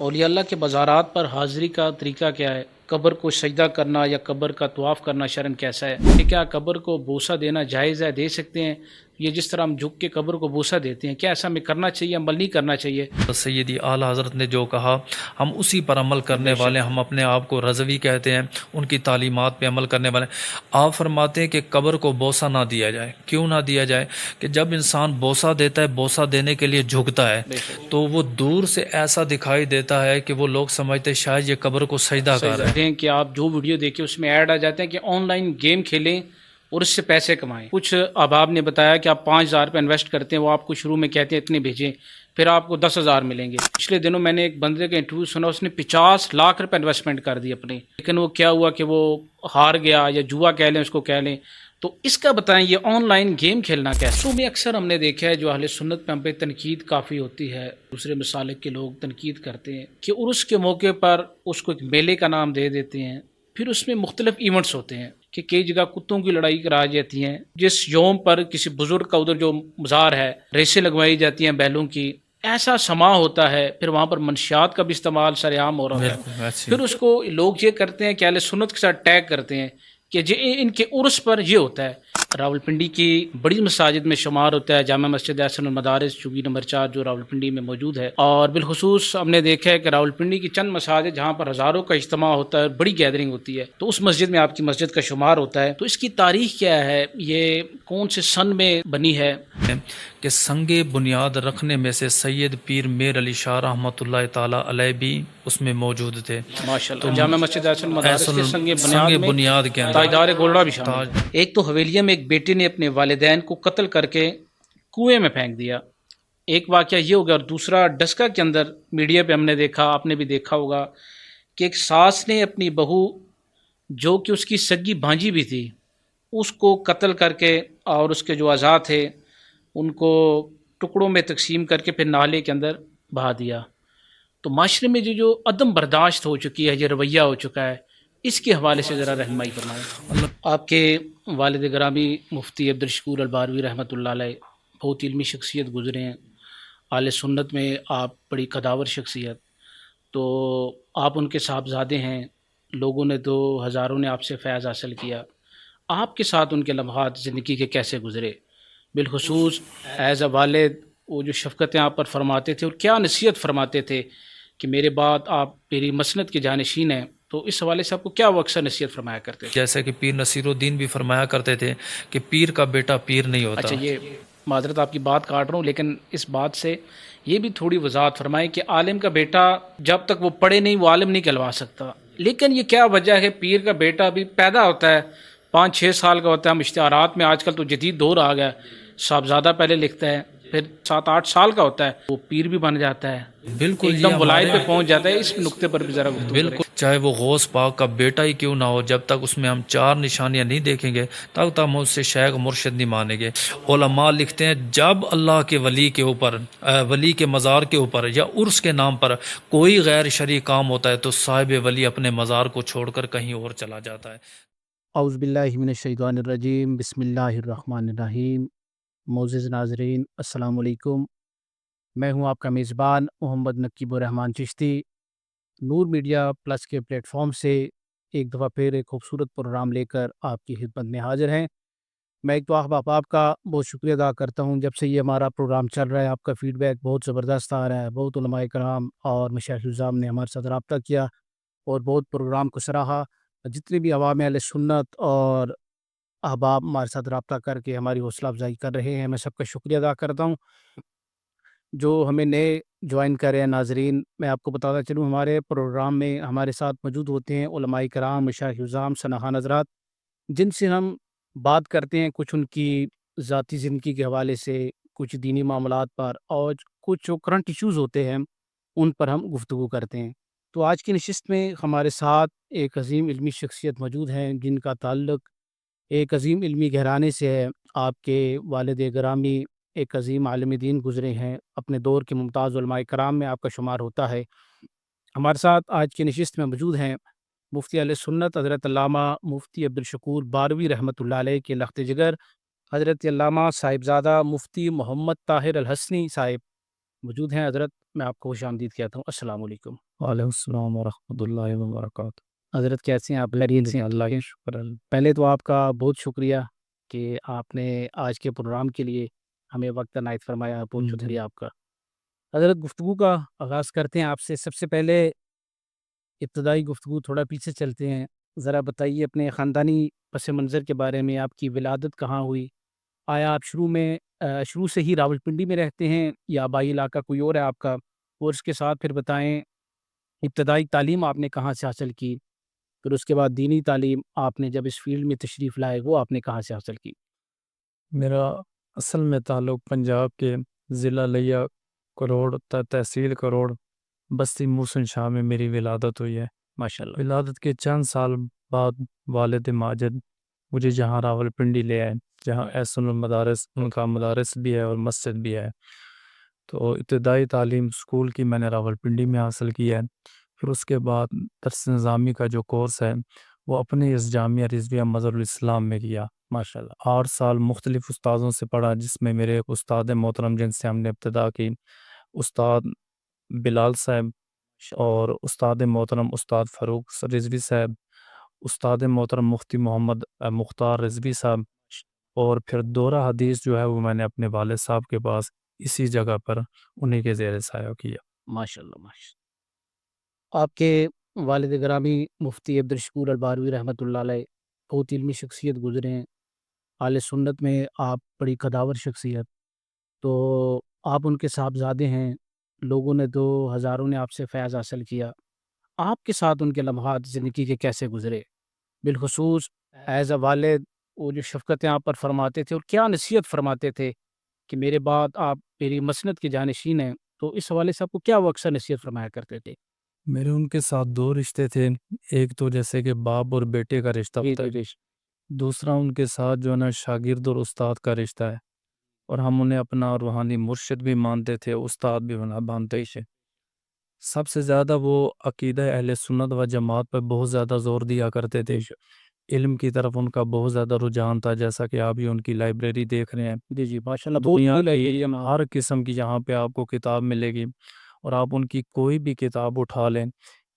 اولیاء اللہ کے مزارات پر حاضری کا طریقہ کیا ہے؟ قبر کو سجدہ کرنا یا قبر کا طواف کرنا شرعن کیسا ہے؟ کہ کیا قبر کو بوسہ دینا جائز ہے، دے سکتے ہیں؟ یہ جس طرح ہم جھک کے قبر کو بوسہ دیتے ہیں، کیا ایسا ہمیں کرنا چاہیے، عمل نہیں کرنا چاہیے؟ سیدی اعلیٰ حضرت نے جو کہا ہم اسی پر عمل کرنے بے والے شک ہیں، ہم اپنے آپ کو رضوی کہتے ہیں، ان کی تعلیمات پہ عمل کرنے والے ہیں۔ آپ فرماتے ہیں کہ قبر کو بوسہ نہ دیا جائے۔ کیوں نہ دیا جائے؟ کہ جب انسان بوسہ دیتا ہے، بوسہ دینے کے لیے جھکتا ہے بے شک تو وہ دور سے ایسا دکھائی دیتا ہے کہ وہ لوگ سمجھتے ہیں شاید یہ قبر کو سجدہ کر رہا ہے۔ سجدہ ہیں کہ آپ جو ویڈیو دیکھیں اس میں ایڈ آ جاتے ہیں کہ آن لائن گیم کھیلیں اور اس سے پیسے کمائیں۔ کچھ احباب نے بتایا کہ آپ 5,000 روپے انویسٹ کرتے ہیں، وہ آپ کو شروع میں کہتے ہیں اتنے بھیجیں، پھر آپ کو 10,000 ملیں گے۔ پچھلے دنوں میں نے ایک بندے کا انٹرویو سنا، اس نے 50 لاکھ روپے انویسٹمنٹ کر دی اپنی، لیکن وہ کیا ہوا کہ وہ ہار گیا، یا جوا کہہ لیں اس کو کہہ لیں۔ تو اس کا بتائیں یہ آن لائن گیم کھیلنا کیسے؟ میں اکثر ہم نے دیکھا ہے جو اہل سنت پہ ہم پہ تنقید کافی ہوتی ہے، دوسرے مسالک کے لوگ تنقید کرتے ہیں کہ عرس کے موقع پر اس کو ایک میلے کا نام دے دیتے ہیں، پھر اس میں مختلف ایونٹس ہوتے ہیں کہ کئی جگہ کتوں کی لڑائی کرائی جاتی ہیں، جس یوم پر کسی بزرگ کا ادھر جو مزار ہے ریسیں لگوائی جاتی ہیں بیلوں کی، ایسا سما ہوتا ہے، پھر وہاں پر منشیات کا بھی استعمال سر عام ہو رہا ہے۔ بالکل ایسی پھر اس کو لوگ یہ کرتے ہیں کہ اہل سنت کے ساتھ ٹیگ کرتے ہیں کہ ان کے عرس پر یہ ہوتا ہے۔ راولپنڈی کی بڑی مساجد میں شمار ہوتا ہے جامع مسجد احسن المدارس چوبی نمبر 4 جو راولپنڈی میں موجود ہے، اور بالخصوص ہم نے دیکھا ہے کہ راولپنڈی کی چند مساجد جہاں پر ہزاروں کا اجتماع ہوتا ہے، بڑی گیدرنگ ہوتی ہے، تو اس مسجد میں آپ کی مسجد کا شمار ہوتا ہے۔ تو اس کی تاریخ کیا ہے، یہ کون سے سن میں بنی ہے؟ کہ سنگ بنیاد رکھنے میں سے سید پیر میر علی شاہ رحمۃ اللہ تعالیٰ علیہ بھی اس میں موجود تھے۔ ماشاءاللہ جامع مسجد احسن المدارس کے سنگ سنگ بنیاد میں بنیاد کے اندر تاجدار گولڑا بھی شامل ہے۔ ایک تو حویلیہ میں ایک بیٹے نے اپنے والدین کو قتل کر کے کنویں میں پھینک دیا، ایک واقعہ یہ ہو گیا، اور دوسرا ڈسکا کے اندر میڈیا پہ ہم نے دیکھا، آپ نے بھی دیکھا ہوگا کہ ایک ساس نے اپنی بہو جو کہ اس کی سگی بھانجی بھی تھی اس کو قتل کر کے، اور اس کے جو اعضاء تھے ان کو ٹکڑوں میں تقسیم کر کے پھر نالے کے اندر بہا دیا۔ تو معاشرے میں جو عدم برداشت ہو چکی ہے، یہ رویہ ہو چکا ہے، اس کے حوالے سے ذرا رہنمائی فرمائیں۔ آپ کے والد گرامی مفتی عبدالشکور الباروی رحمۃ اللہ علیہ بہت علمی شخصیت گزرے ہیں، اہل سنت میں آپ بڑی قداور شخصیت، تو آپ ان کے صاحبزادے ہیں، لوگوں نے تو ہزاروں نے آپ سے فیض حاصل کیا، آپ کے ساتھ ان کے لمحات زندگی کے کیسے گزرے؟ بالخصوص ایز اے والد وہ جو شفقتیں آپ پر فرماتے تھے اور کیا نصیحت فرماتے تھے کہ میرے بعد آپ میری مسند کے جانشین ہیں، تو اس حوالے سے آپ کو کیا وہ اکثر نصیحت فرمایا کرتے تھے؟ جیسے کہ پیر نصیر الدین بھی فرمایا کرتے تھے کہ پیر کا بیٹا پیر نہیں ہوتا۔ اچھا، یہ معذرت آپ کی بات کاٹ رہا ہوں، لیکن اس بات سے یہ بھی تھوڑی وضاحت فرمائیں کہ عالم کا بیٹا جب تک وہ پڑھے نہیں وہ عالم نہیں کہلوا سکتا، لیکن یہ کیا وجہ ہے کہ پیر کا بیٹا بھی پیدا ہوتا ہے 5-6 سال کا ہوتا ہے، ہم اشتہارات میں آج کل تو جدید دور آ گیا، صاحبزادہ پہلے لکھتا ہے، پھر 7-8 سال کا ہوتا ہے وہ پیر بھی بن جاتا ہے، بالکل ایک دم ولایت پہ پہنچ جاتا ہے۔ اس نقطے پر بھی ذرا گفتگو کریں۔ بالکل، چاہے وہ غوث پاک کا بیٹا ہی کیوں نہ ہو، جب تک اس میں ہم 4 نشانیاں نہیں دیکھیں گے تب تک ہم اس سے شیخ مرشد نہیں مانیں گے۔ علماء لکھتے ہیں جب اللہ کے ولی کے اوپر، ولی کے مزار کے اوپر یا عرس کے نام پر کوئی غیر شرعی کام ہوتا ہے تو صاحب ولی اپنے مزار کو چھوڑ کر کہیں اور چلا جاتا ہے۔ اعوذ باللہ من الشیطان الرجیم، بسم اللہ الرحمن الرحیم۔ معزز ناظرین السلام علیکم، میں ہوں آپ کا میزبان محمد نقیب الرحمن چشتی۔ نور میڈیا پلس کے پلیٹ فارم سے ایک دفعہ پھر ایک خوبصورت پروگرام لے کر آپ کی خدمت میں حاضر ہیں۔ میں ایک تو آپ کا بہت شکریہ ادا کرتا ہوں، جب سے یہ ہمارا پروگرام چل رہا ہے آپ کا فیڈ بیک بہت زبردست آ رہا ہے، بہت علماء کرام اور مشائخ الزام نے ہمارے ساتھ رابطہ کیا اور بہت پروگرام کو سراہا۔ جتنے بھی عوام اہل سنت اور احباب ہمارے ساتھ رابطہ کر کے ہماری حوصلہ افزائی کر رہے ہیں، میں سب کا شکریہ ادا کرتا ہوں۔ جو ہمیں نئے جوائن کر رہے ہیں ناظرین، میں آپ کو بتاتا چلوں ہمارے پروگرام میں ہمارے ساتھ موجود ہوتے ہیں علماء کرام، مشائخ الزام، سناخوان حضرات، جن سے ہم بات کرتے ہیں کچھ ان کی ذاتی زندگی کے حوالے سے، کچھ دینی معاملات پر، اور کچھ جو کرنٹ ایشوز ہوتے ہیں ان پر ہم گفتگو کرتے ہیں۔ تو آج کی نشست میں ہمارے ساتھ ایک عظیم علمی شخصیت موجود ہیں جن کا تعلق ایک عظیم علمی گھرانے سے ہے۔ آپ کے والد گرامی ایک عظیم عالم دین گزرے ہیں، اپنے دور کے ممتاز علماء کرام میں آپ کا شمار ہوتا ہے۔ ہمارے ساتھ آج کی نشست میں موجود ہیں مفتی اہل سنت حضرت علامہ مفتی عبدالشکور باروی رحمۃ اللہ علیہ کے لخت جگر، حضرت علامہ صاحبزادہ مفتی محمد طاہر الحسنی صاحب، موجود ہیں حضرت، میں آپ کو خوش آمدید کہتا ہوں۔ السلام علیکم وعلیکم السلام ورحمۃ اللہ وبرکاتہ۔ حضرت، کیسے ہیں آپ؟ خیریت خیریت سے سے ہیں، ہیں؟ اللہ کے شکر اللہ۔ پہلے تو آپ کا بہت شکریہ کہ آپ نے آج کے پروگرام کے لیے ہمیں وقت عنایت فرمایا، بہت جی شکریہ آپ کا۔ حضرت، گفتگو کا آغاز کرتے ہیں آپ سے۔ سب سے پہلے ابتدائی گفتگو تھوڑا پیچھے چلتے ہیں، ذرا بتائیے اپنے خاندانی پس منظر کے بارے میں، آپ کی ولادت کہاں ہوئی؟ آیا آپ شروع سے ہی راولپنڈی میں رہتے ہیں یا آبائی علاقہ کوئی اور ہے آپ کا؟ اور اس کے ساتھ پھر بتائیں ابتدائی تعلیم آپ نے کہاں سے حاصل کی، پھر اس کے بعد دینی تعلیم آپ نے جب اس فیلڈ میں تشریف لائے وہ آپ نے کہاں سے حاصل کی؟ میرا اصل میں تعلق پنجاب کے ضلع لیا کروڑ تحصیل کروڑ بستی موسن شاہ میں میری ولادت ہوئی ہے۔ ماشاء اللہ۔ ولادت کے چند سال بعد والد ماجد مجھے جہاں راولپنڈی لے آئے، جہاں احسن المدارس ان کا مدارس بھی ہے اور مسجد بھی ہے۔ تو ابتدائی تعلیم اسکول کی میں نے راولپنڈی میں حاصل کی ہے۔ پھر اس کے بعد درس نظامی کا جو کورس ہے وہ اپنے اس جامعہ رضویہ مظہر الاسلام میں کیا۔ ماشاء اللہ۔ 8 سال مختلف استاذوں سے پڑھا، جس میں میرے ایک استاد محترم جن سے ہم نے ابتدا کی، استاد بلال صاحب، اور استاد محترم استاد فاروق رضوی صاحب، استاد محترم مفتی محمد مختار رضوی صاحب، اور پھر دورہ حدیث جو ہے وہ میں نے اپنے والد صاحب کے پاس اسی جگہ پر انہی کے زیر سایہ کیا۔ ماشاء اللہ ماشاء اللہ۔ آپ کے والد گرامی مفتی عبدالشکور الباروی رحمۃ اللہ علیہ بہت علمی شخصیت گزرے ہیں، اہل سنت میں آپ بڑی قداور شخصیت، تو آپ ان کے صاحبزادے ہیں، لوگوں نے تو ہزاروں نے آپ سے فیض حاصل کیا۔ آپ کے ساتھ ان کے لمحات زندگی کے کیسے گزرے؟ بالخصوص ایز اے والد، وہ جو شفقتیں آپ پر فرماتے تھے اور کیا نصیحت فرماتے تھے کہ میرے بعد آپ میری مسند کے جانشین ہیں، تو اس حوالے سے آپ کو کیا وہ اکثر نصیحت فرمایا کرتے تھے؟ میرے ان کے ساتھ 2 رشتے تھے، ایک تو جیسے کہ باپ اور بیٹے کا رشتہ ہوتا ہے، دوسرا ان کے ساتھ جو ہے نا شاگرد اور استاد کا رشتہ ہے، اور ہم انہیں اپنا روحانی مرشد بھی مانتے تھے، استاد بھی مانتے ہی تھے۔ سب سے زیادہ وہ عقیدہ اہل سنت و جماعت پر بہت زیادہ زور دیا کرتے تھے، علم کی طرف ان کا بہت زیادہ رجحان تھا، جیسا کہ آپ بھی ان کی لائبریری دیکھ رہے ہیں۔ جی جی، ماشاء اللہ، دنیا بہت کی ہر قسم کی یہاں پہ آپ کو کتاب ملے گی، اور آپ ان کی کوئی بھی کتاب اٹھا لیں،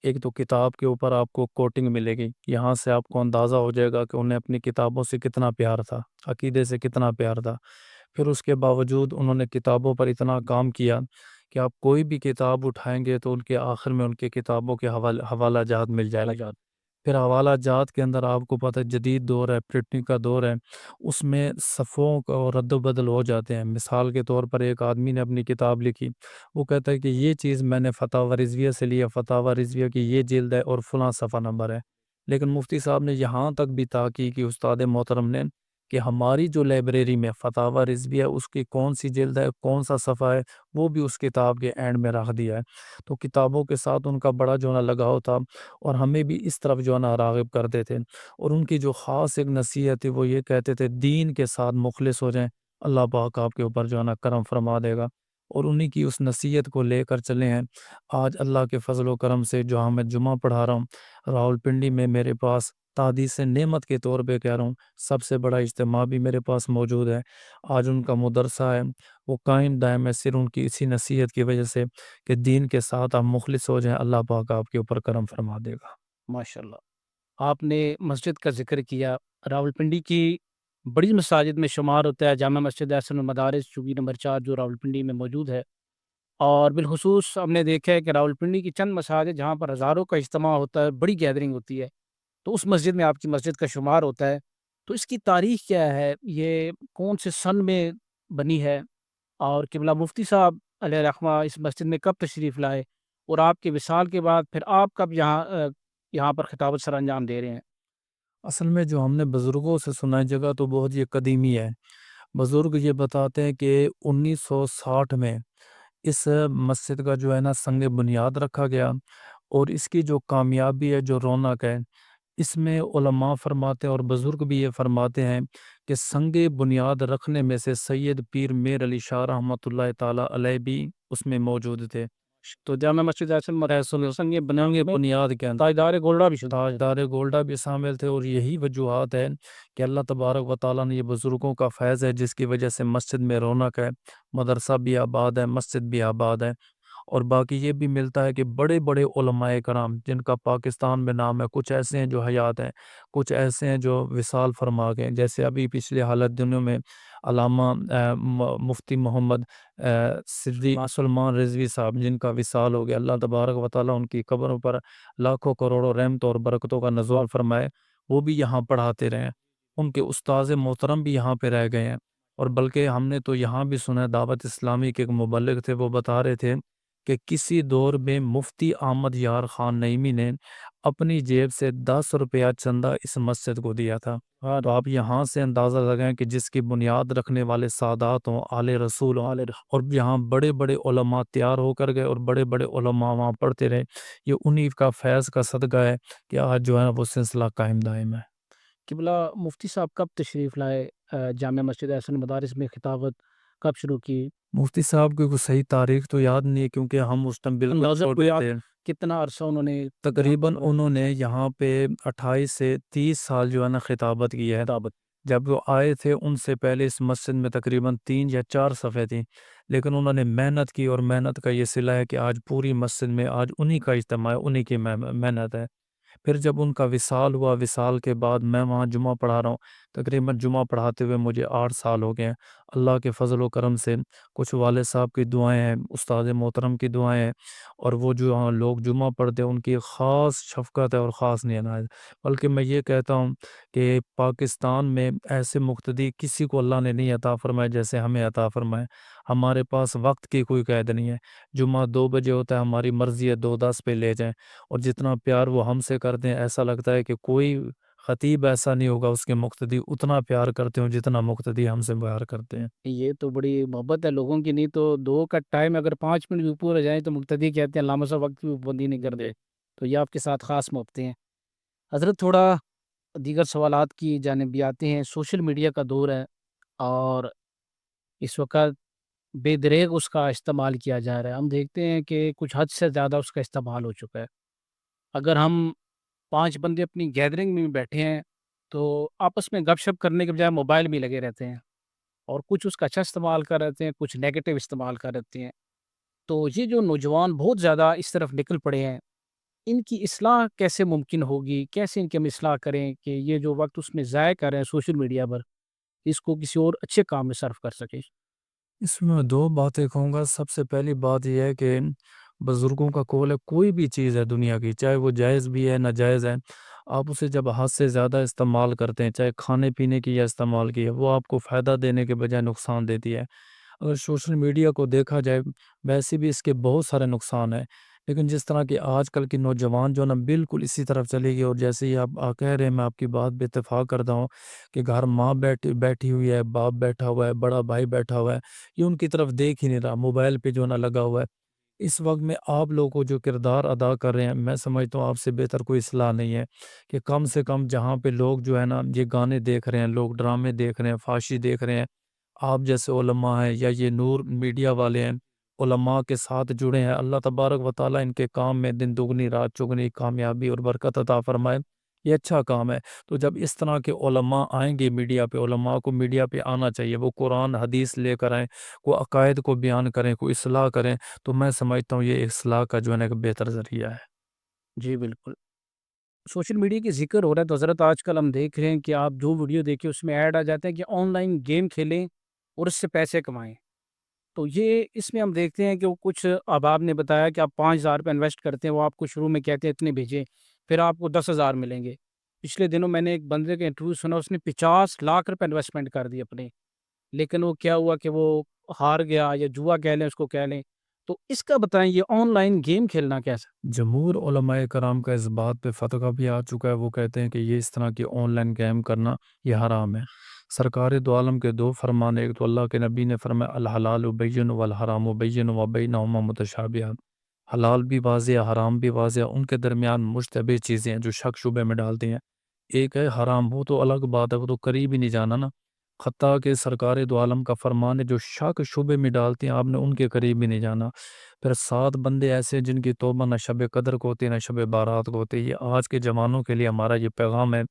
ایک تو کتاب کے اوپر آپ کو کوٹنگ ملے گی، یہاں سے آپ کو اندازہ ہو جائے گا کہ انہیں اپنی کتابوں سے کتنا پیار تھا، عقیدے سے کتنا پیار تھا۔ پھر اس کے باوجود انہوں نے کتابوں پر اتنا کام کیا کہ آپ کوئی بھی کتاب اٹھائیں گے تو ان کے آخر میں ان کے کتابوں کے حوالہ جات مل جائے گا۔ پھر حوالہ جات کے اندر آپ کو پتہ ہے جدید دور ہے، پرنٹنگ کا دور ہے، اس میں صفحوں کا رد و بدل ہو جاتے ہیں۔ مثال کے طور پر ایک آدمی نے اپنی کتاب لکھی، وہ کہتا ہے کہ یہ چیز میں نے فتاوی رضویہ سے لیا، فتاوی رضویہ کی یہ جلد ہے اور فلاں صفحہ نمبر ہے، لیکن مفتی صاحب نے یہاں تک بھی تحقیق کی، استاد محترم نے، کہ ہماری جو لائبریری میں فتاوی رضویہ اس کی کون سی جلد ہے، کون سا صفحہ ہے، وہ بھی اس کتاب کے اینڈ میں رکھ دیا ہے۔ تو کتابوں کے ساتھ ان کا بڑا جو ہے نا لگاؤ تھا، اور ہمیں بھی اس طرف جو ہے نا راغب کرتے تھے۔ اور ان کی جو خاص ایک نصیحت تھی وہ یہ کہتے تھے دین کے ساتھ مخلص ہو جائیں، اللہ پاک آپ کے اوپر جو ہے نا کرم فرما دے گا، اور انہی کی اس نصیحت کو لے کر چلے ہیں۔ آج اللہ کے فضل و کرم سے جو میں جمعہ پڑھا رہا ہوں راولپنڈی میں، میرے پاس تحدیث نعمت کے طور پہ کہہ رہا ہوں، سب سے بڑا اجتماع بھی میرے پاس موجود ہے۔ آج ان کا مدرسہ ہے وہ قائم دائم ہے، صرف ان کی اسی نصیحت کی وجہ سے کہ دین کے ساتھ آپ مخلص ہو جائیں، اللہ پاک آپ کے اوپر کرم فرما دے گا۔ ماشاء اللہ۔ آپ نے مسجد کا ذکر کیا، راولپنڈی کی بڑی مساجد میں شمار ہوتا ہے جامع مسجد احسن المدارس چوبی نمبر 4 جو راولپنڈی میں موجود ہے، اور بالخصوص ہم نے دیکھا ہے کہ راولپنڈی کی چند مساجد جہاں پر ہزاروں کا اجتماع ہوتا ہے، بڑی گیدرنگ ہوتی ہے، تو اس مسجد میں آپ کی مسجد کا شمار ہوتا ہے، تو اس کی تاریخ کیا ہے؟ یہ کون سے سن میں بنی ہے؟ اور قبلہ مفتی صاحب علیہ رحمہ اس مسجد میں کب تشریف لائے، اور آپ کے وصال کے بعد پھر آپ کب یہاں پر خطابت سر انجام دے رہے ہیں؟ اصل میں جو ہم نے بزرگوں سے سنا ہے، جگہ تو بہت یہ قدیمی ہے، بزرگ یہ بتاتے ہیں کہ 1960 میں اس مسجد کا جو ہے نا سنگ بنیاد رکھا گیا، اور اس کی جو کامیابی ہے، جو رونق ہے، اس میں علماء فرماتے ہیں اور بزرگ بھی یہ فرماتے ہیں کہ سنگ بنیاد رکھنے میں سے سید پیر میر علی شاہ رحمۃ اللہ تعالیٰ علیہ بھی اس میں موجود تھے۔ تو جامع مسجد ایسن مدرسہ یہ بنا یہ بنیاد کے اندر تاجدار گولڈا بھی شدہ تاجدار گولڈا بھی شامل تھے، اور یہی وجوہات ہیں کہ اللہ تبارک و تعالیٰ نے یہ بزرگوں کا فیض ہے جس کی وجہ سے مسجد میں رونق ہے، مدرسہ بھی آباد ہے، مسجد بھی آباد ہے۔ اور باقی یہ بھی ملتا ہے کہ بڑے بڑے علماء کرام جن کا پاکستان میں نام ہے، کچھ ایسے ہیں جو حیات ہیں، کچھ ایسے ہیں جو وصال فرما گئے، جیسے ابھی پچھلے حالت دنوں میں علامہ مفتی محمد صدیق سلمان رضوی صاحب جن کا وصال ہو گیا، اللہ تبارک و تعالیٰ ان کی قبروں پر لاکھوں کروڑوں رحمت اور برکتوں کا نزول فرمائے۔ وہ بھی یہاں پڑھاتے رہے، ان کے استاذ محترم بھی یہاں پہ رہ گئے ہیں۔ اور بلکہ ہم نے تو یہاں بھی سنا، دعوت اسلامی کے ایک مبلغ تھے، وہ بتا رہے تھے کہ کسی دور میں مفتی احمد یار خان نعیمی نے اپنی جیب سے 10 روپیہ چندہ اس مسجد کو دیا تھا۔ تو آپ یہاں سے اندازہ لگائیں کہ جس کی بنیاد رکھنے والے سادات ہوں، آل رسول ہوں، اور یہاں بڑے بڑے علماء تیار ہو کر گئے اور بڑے بڑے علماء وہاں پڑھتے رہے۔ یہ انہی کا فیض کا صدقہ ہے کہ آج جو ہے وہ سلسلہ قائم دائم ہے۔ قبلہ مفتی صاحب کب تشریف لائے جامع مسجد احسن مدارس میں خطابت کب شروع کی؟ مفتی صاحب کی کوئی صحیح تاریخ تو یاد نہیں ہے کیونکہ ہم اس ٹائم بالکل اندازہ چھوٹے کوئی آپ تھے۔ کتنا عرصہ انہوں نے تقریباً انہوں نے یہاں پہ 28 سے 30 سال جو ہے نا خطابت کی ہے۔ خطابت جب وہ آئے تھے ان سے پہلے اس مسجد میں تقریباً 3 یا 4 صفحے تھیں، لیکن انہوں نے محنت کی، اور محنت کا یہ صلہ ہے کہ آج پوری مسجد میں آج انہی کا اجتماع ہے، انہی کی محنت ہے۔ پھر جب ان کا وصال ہوا، وصال کے بعد میں وہاں جمعہ پڑھا رہا ہوں، تقریباً جمعہ پڑھاتے ہوئے مجھے 8 سال ہو گئے ہیں۔ اللہ کے فضل و کرم سے کچھ والد صاحب کی دعائیں ہیں، استاد محترم کی دعائیں ہیں، اور وہ جو ہاں لوگ جمعہ پڑھتے ہیں ان کی خاص شفقت ہے اور خاص نعایت۔ بلکہ میں یہ کہتا ہوں کہ پاکستان میں ایسے مقتدی کسی کو اللہ نے نہیں عطا فرمائے جیسے ہمیں عطا فرمائے۔ ہمارے پاس وقت کی کوئی قید نہیں ہے، جمعہ 2 بجے ہوتا ہے، ہماری مرضی ہے 2:10 پہ لے جائیں، اور جتنا پیار وہ ہم سے کرتے ہیں ایسا لگتا ہے کہ کوئی خطیب ایسا نہیں ہوگا اس کے مقتدی اتنا پیار کرتے ہوں جتنا مقتدی ہم سے پیار کرتے ہیں۔ یہ تو بڑی محبت ہے لوگوں کی، نہیں تو 2 کا ٹائم اگر 5 منٹ بھی اوپر ہو جائیں تو مقتدی کہتے ہیں علامہ صاحب وقت کی پابندی نہیں کر دے، تو یہ آپ کے ساتھ خاص محبتیں ہیں۔ حضرت تھوڑا دیگر سوالات کی جانب بھی آتے ہیں۔ سوشل میڈیا کا دور ہے اور اس وقت بے دریغ اس کا استعمال کیا جا رہا ہے۔ ہم دیکھتے ہیں کہ کچھ حد سے زیادہ اس کا استعمال ہو چکا ہے۔ اگر ہم 5 بندے اپنی گیدرنگ میں بیٹھے ہیں تو آپس میں گپ شپ کرنے کے بجائے موبائل میں لگے رہتے ہیں، اور کچھ اس کا اچھا استعمال کر رہتے ہیں، کچھ نیگیٹو استعمال کر رہتے ہیں۔ تو یہ جو نوجوان بہت زیادہ اس طرف نکل پڑے ہیں، ان کی اصلاح کیسے ممکن ہوگی؟ کیسے ان کی ہم اصلاح کریں کہ یہ جو وقت اس میں ضائع کر رہے ہیں سوشل میڈیا پر، اس کو کسی اور اچھے کام میں صرف کر سکیں؟ اس میں 2 باتیں کہوں گا۔ سب سے پہلی بات یہ ہے کہ بزرگوں کا قول ہے، کوئی بھی چیز ہے دنیا کی، چاہے وہ جائز بھی ہے ناجائز ہے، آپ اسے جب حد سے زیادہ استعمال کرتے ہیں، چاہے کھانے پینے کی یا استعمال کی ہے، وہ آپ کو فائدہ دینے کے بجائے نقصان دیتی ہے۔ اگر سوشل میڈیا کو دیکھا جائے، ویسے بھی اس کے بہت سارے نقصان ہیں، لیکن جس طرح کہ آج کل کی نوجوان جو نا بالکل اسی طرف چلے گی، اور جیسے ہی آپ کہہ رہے ہیں، میں آپ کی بات پہ اتفاق کرتا ہوں کہ گھر ماں بیٹھی ہوئی ہے، باپ بیٹھا ہوا ہے، بڑا بھائی بیٹھا ہوا ہے، یہ ان کی طرف دیکھ ہی نہیں رہا، موبائل پہ جو نا لگا ہوا ہے۔ اس وقت میں آپ لوگوں کو جو کردار ادا کر رہے ہیں، میں سمجھتا ہوں آپ سے بہتر کوئی اصلاح نہیں ہے کہ کم سے کم جہاں پہ لوگ جو ہے نا یہ گانے دیکھ رہے ہیں، لوگ ڈرامے دیکھ رہے ہیں، فحاشی دیکھ رہے ہیں، آپ جیسے علماء ہیں یا یہ نور میڈیا والے ہیں، علماء کے ساتھ جڑے ہیں، اللہ تبارک و تعالیٰ ان کے کام میں دن دگنی رات چگنی کامیابی اور برکت عطا فرمائے۔ یہ اچھا کام ہے۔ تو جب اس طرح کے علماء آئیں گے میڈیا پہ، علماء کو میڈیا پہ آنا چاہیے، وہ قرآن حدیث لے کر آئیں، کو عقائد کو بیان کریں، کو اصلاح کریں، تو میں سمجھتا ہوں یہ اصلاح کا جو ہے نا ایک بہتر ذریعہ ہے۔ جی بالکل۔ سوشل میڈیا کی ذکر ہو رہا ہے تو حضرت آج کل ہم دیکھ رہے ہیں کہ آپ جو ویڈیو دیکھیں اس میں ایڈ آ جاتے ہیں کہ آن لائن گیم کھیلیں اور اس سے پیسے کمائیں۔ تو یہ اس میں ہم دیکھتے ہیں کہ وہ کچھ اب آپ نے بتایا کہ آپ 5,000 روپے انویسٹ کرتے ہیں، وہ آپ کو شروع میں کہتے ہیں اتنے بھیجیں، پھر آپ کو 10,000 ملیں گے۔ پچھلے دنوں میں نے ایک بندے کا انٹرویو سنا، اس نے 50 لاکھ روپے انویسٹمنٹ کر دی اپنے، لیکن وہ کیا ہوا کہ وہ ہار گیا، یا جوا کہہ لیں اس کو کہہ لیں۔ تو اس کا بتائیں یہ آن لائن گیم کھیلنا کیسا؟ جمہور علماء کرام کا اس بات پہ فتویٰ بھی آ چکا ہے، وہ کہتے ہیں کہ یہ اس طرح کی آن لائن گیم کرنا یہ حرام ہے۔ سرکار دو عالم کے 2 فرمان، ایک تو اللہ کے نبی نے فرمایا الحلال بین والحرام بین وبینہما متشابہات، حلال بھی واضح ہے، حرام بھی واضح ہے، ان کے درمیان مشتبہ چیزیں ہیں جو شک شبے میں ڈالتی ہیں۔ ایک ہے حرام، وہ تو الگ بات ہے، وہ تو قریب ہی نہیں جانا نا۔ حتیٰ کہ سرکار دو عالم کا فرمان ہے جو شک شبے میں ڈالتے ہیں آپ نے ان کے قریب بھی نہیں جانا۔ پھر 7 بندے ایسے ہیں جن کی توبہ نہ شب قدر کو ہوتی ہے نہ شب بارات کو ہوتی ہے۔ یہ آج کے جوانوں کے لیے ہمارا یہ پیغام ہے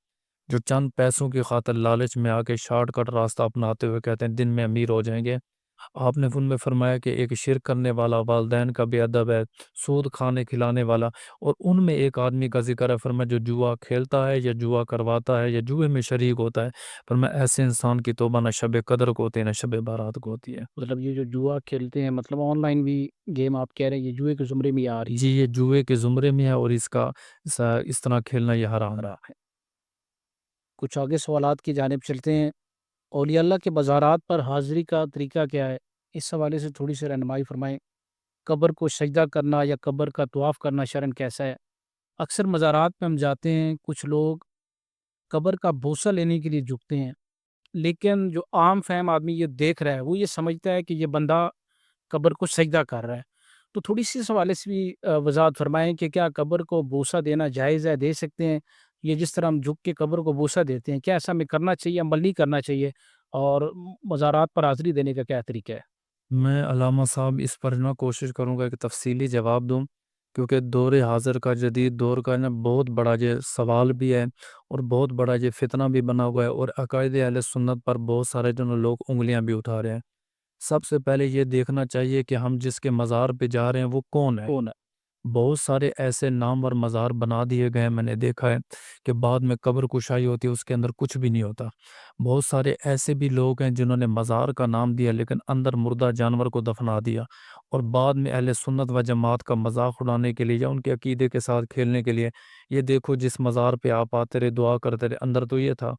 جو چند پیسوں کی خاطر لالچ میں آ کے شارٹ کٹ راستہ اپناتے ہوئے کہتے ہیں دن میں امیر ہو جائیں گے۔ آپ نے ان میں فرمایا کہ ایک شرک کرنے والا، والدین کا بے ادب ہے، سود کھانے کھلانے والا، اور ان میں ایک آدمی کا ذکر ہے فرمایا جو جوا کھیلتا ہے یا جوا کرواتا ہے یا جوئے میں شریک ہوتا ہے، فرمایا ایسے انسان کی توبہ نہ شب قدر کو ہوتی ہے نہ شب بارات کو ہوتی ہے۔ مطلب یہ جو جوا کھیلتے ہیں، مطلب آن لائن بھی گیم آپ کہہ رہے ہیں یہ جوئے کے زمرے میں ہی آ رہی جی یہ جوئے کے زمرے میں ہے اور اس کا اس طرح کھیلنا یہ حرام ہے۔ ہے۔ کچھ آگے سوالات کی جانب چلتے ہیں۔ اولیاء اللہ کے مزارات پر حاضری کا طریقہ کیا ہے؟ اس حوالے سے تھوڑی سی رہنمائی فرمائیں۔ قبر کو سجدہ کرنا یا قبر کا طواف کرنا شرعاً کیسا ہے؟ اکثر مزارات پہ ہم جاتے ہیں، کچھ لوگ قبر کا بوسہ لینے کے لیے جھکتے ہیں، لیکن جو عام فہم آدمی یہ دیکھ رہا ہے وہ یہ سمجھتا ہے کہ یہ بندہ قبر کو سجدہ کر رہا ہے۔ تو تھوڑی سی اس حوالے سے بھی وضاحت فرمائیں کہ کیا قبر کو بوسہ دینا جائز ہے، دے سکتے ہیں؟ یہ جس طرح ہم جھک کے قبر کو بوسہ دیتے ہیں، کیا ایسا ہمیں کرنا چاہیے، عمل نہیں کرنا چاہیے؟ اور مزارات پر حاضری دینے کا کیا طریقہ ہے؟ میں علامہ صاحب اس پر نہ کوشش کروں گا کہ تفصیلی جواب دوں، کیونکہ دور حاضر کا جدید دور کا نا بہت بڑا یہ سوال بھی ہے اور بہت بڑا یہ فتنہ بھی بنا ہوا ہے، اور عقائد اہل سنت پر بہت سارے جو لوگ انگلیاں بھی اٹھا رہے ہیں۔ سب سے پہلے یہ دیکھنا چاہیے کہ ہم جس کے مزار پہ جا رہے ہیں وہ کون ہے۔ کون ہے؟ بہت سارے ایسے نامور مزار بنا دیے گئے ہیں، میں نے دیکھا ہے کہ بعد میں قبر کشائی ہوتی ہے اس کے اندر کچھ بھی نہیں ہوتا۔ بہت سارے ایسے بھی لوگ ہیں جنہوں نے مزار کا نام دیا لیکن اندر مردہ جانور کو دفنا دیا، اور بعد میں اہل سنت و جماعت کا مذاق اڑانے کے لیے یا ان کے عقیدے کے ساتھ کھیلنے کے لیے یہ دیکھو جس مزار پہ آپ آتے رہے دعا کرتے رہے اندر تو یہ تھا۔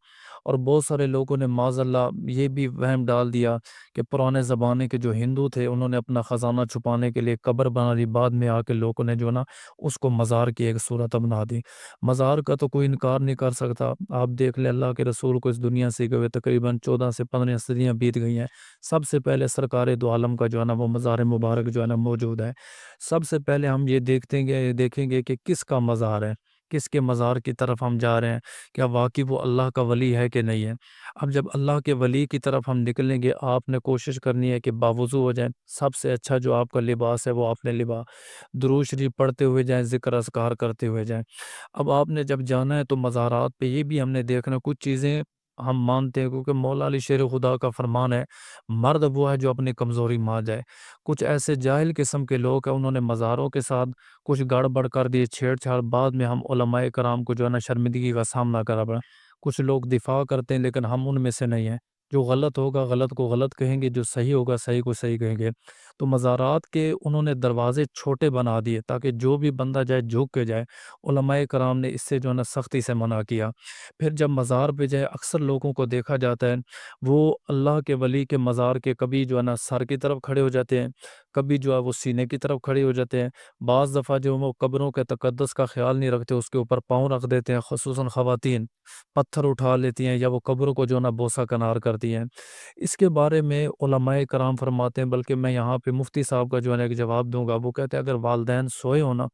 اور بہت سارے لوگوں نے معاذ اللہ یہ بھی وہم ڈال دیا کہ پرانے زمانے کے جو ہندو تھے انہوں نے اپنا خزانہ چھپانے کے لیے قبر بنا لی، بعد میں آ کے لوگوں نے جو نا اس کو مزار کی ایک صورت بنا دی۔ مزار کا تو کوئی انکار نہیں کر سکتا، آپ دیکھ لیں اللہ کے رسول کو اس دنیا سے گئے تقریباً 14 سے 15 صدیاں بیت گئی ہیں، سب سے پہلے سرکار دو عالم کا جو ہے نا وہ مزار مبارک جو ہے نا موجود ہے۔ سب سے پہلے ہم یہ دیکھیں گے کہ کس کا مزار ہے، کس کے مزار کی طرف ہم جا رہے ہیں، کیا واقعی وہ اللہ کا ولی ہے کہ نہیں ہے۔ اب جب اللہ کے ولی کی طرف ہم نکلیں گے آپ نے کوشش کرنی ہے کہ باوضو ہو جائیں، سب سے اچھا جو آپ کا لباس ہے وہ آپ نے درود شریف پڑھتے ہوئے جائیں، ذکر اذکار کرتے ہوئے جائیں۔ اب آپ نے جب جانا ہے تو مزارات پہ یہ بھی ہم نے دیکھنا کچھ چیزیں ہم مانتے ہیں، کیونکہ مولا علی شیر خدا کا فرمان ہے مرد وہ ہے جو اپنی کمزوری مان جائے۔ کچھ ایسے جاہل قسم کے لوگ ہیں انہوں نے مزاروں کے ساتھ کچھ گڑبڑ کر دی، چھیڑ چھاڑ، بعد میں ہم علماء کرام کو جو ہے نا شرمندگی کا سامنا کرنا پڑا۔ کچھ لوگ دفاع کرتے ہیں لیکن ہم ان میں سے نہیں ہیں، جو غلط ہوگا غلط کو غلط کہیں گے، جو صحیح ہوگا صحیح کو صحیح کہیں گے۔ تو مزارات کے انہوں نے دروازے چھوٹے بنا دیے تاکہ جو بھی بندہ جائے جھک کے جائے، علماء کرام نے اس سے جو ہے نا سختی سے منع کیا۔ پھر جب مزار پہ جائے اکثر لوگوں کو دیکھا جاتا ہے وہ اللہ کے ولی کے مزار کے کبھی جو ہے نا سر کی طرف کھڑے ہو جاتے ہیں، کبھی جو ہے وہ سینے کی طرف کھڑے ہو جاتے ہیں، بعض دفعہ جو وہ قبروں کے تقدس کا خیال نہیں رکھتے اس کے اوپر پاؤں رکھ دیتے ہیں، خصوصاً خواتین پتھر اٹھا لیتی ہیں یا وہ قبروں کو جو ہے نا بوسہ کنار کرتی ہیں۔ اس کے بارے میں علماء کرام فرماتے ہیں، بلکہ میں یہاں پہ مفتی صاحب کا جو ہے نا ایک جواب دوں گا، وہ کہتے ہیں اگر والدین سوئے ہو نا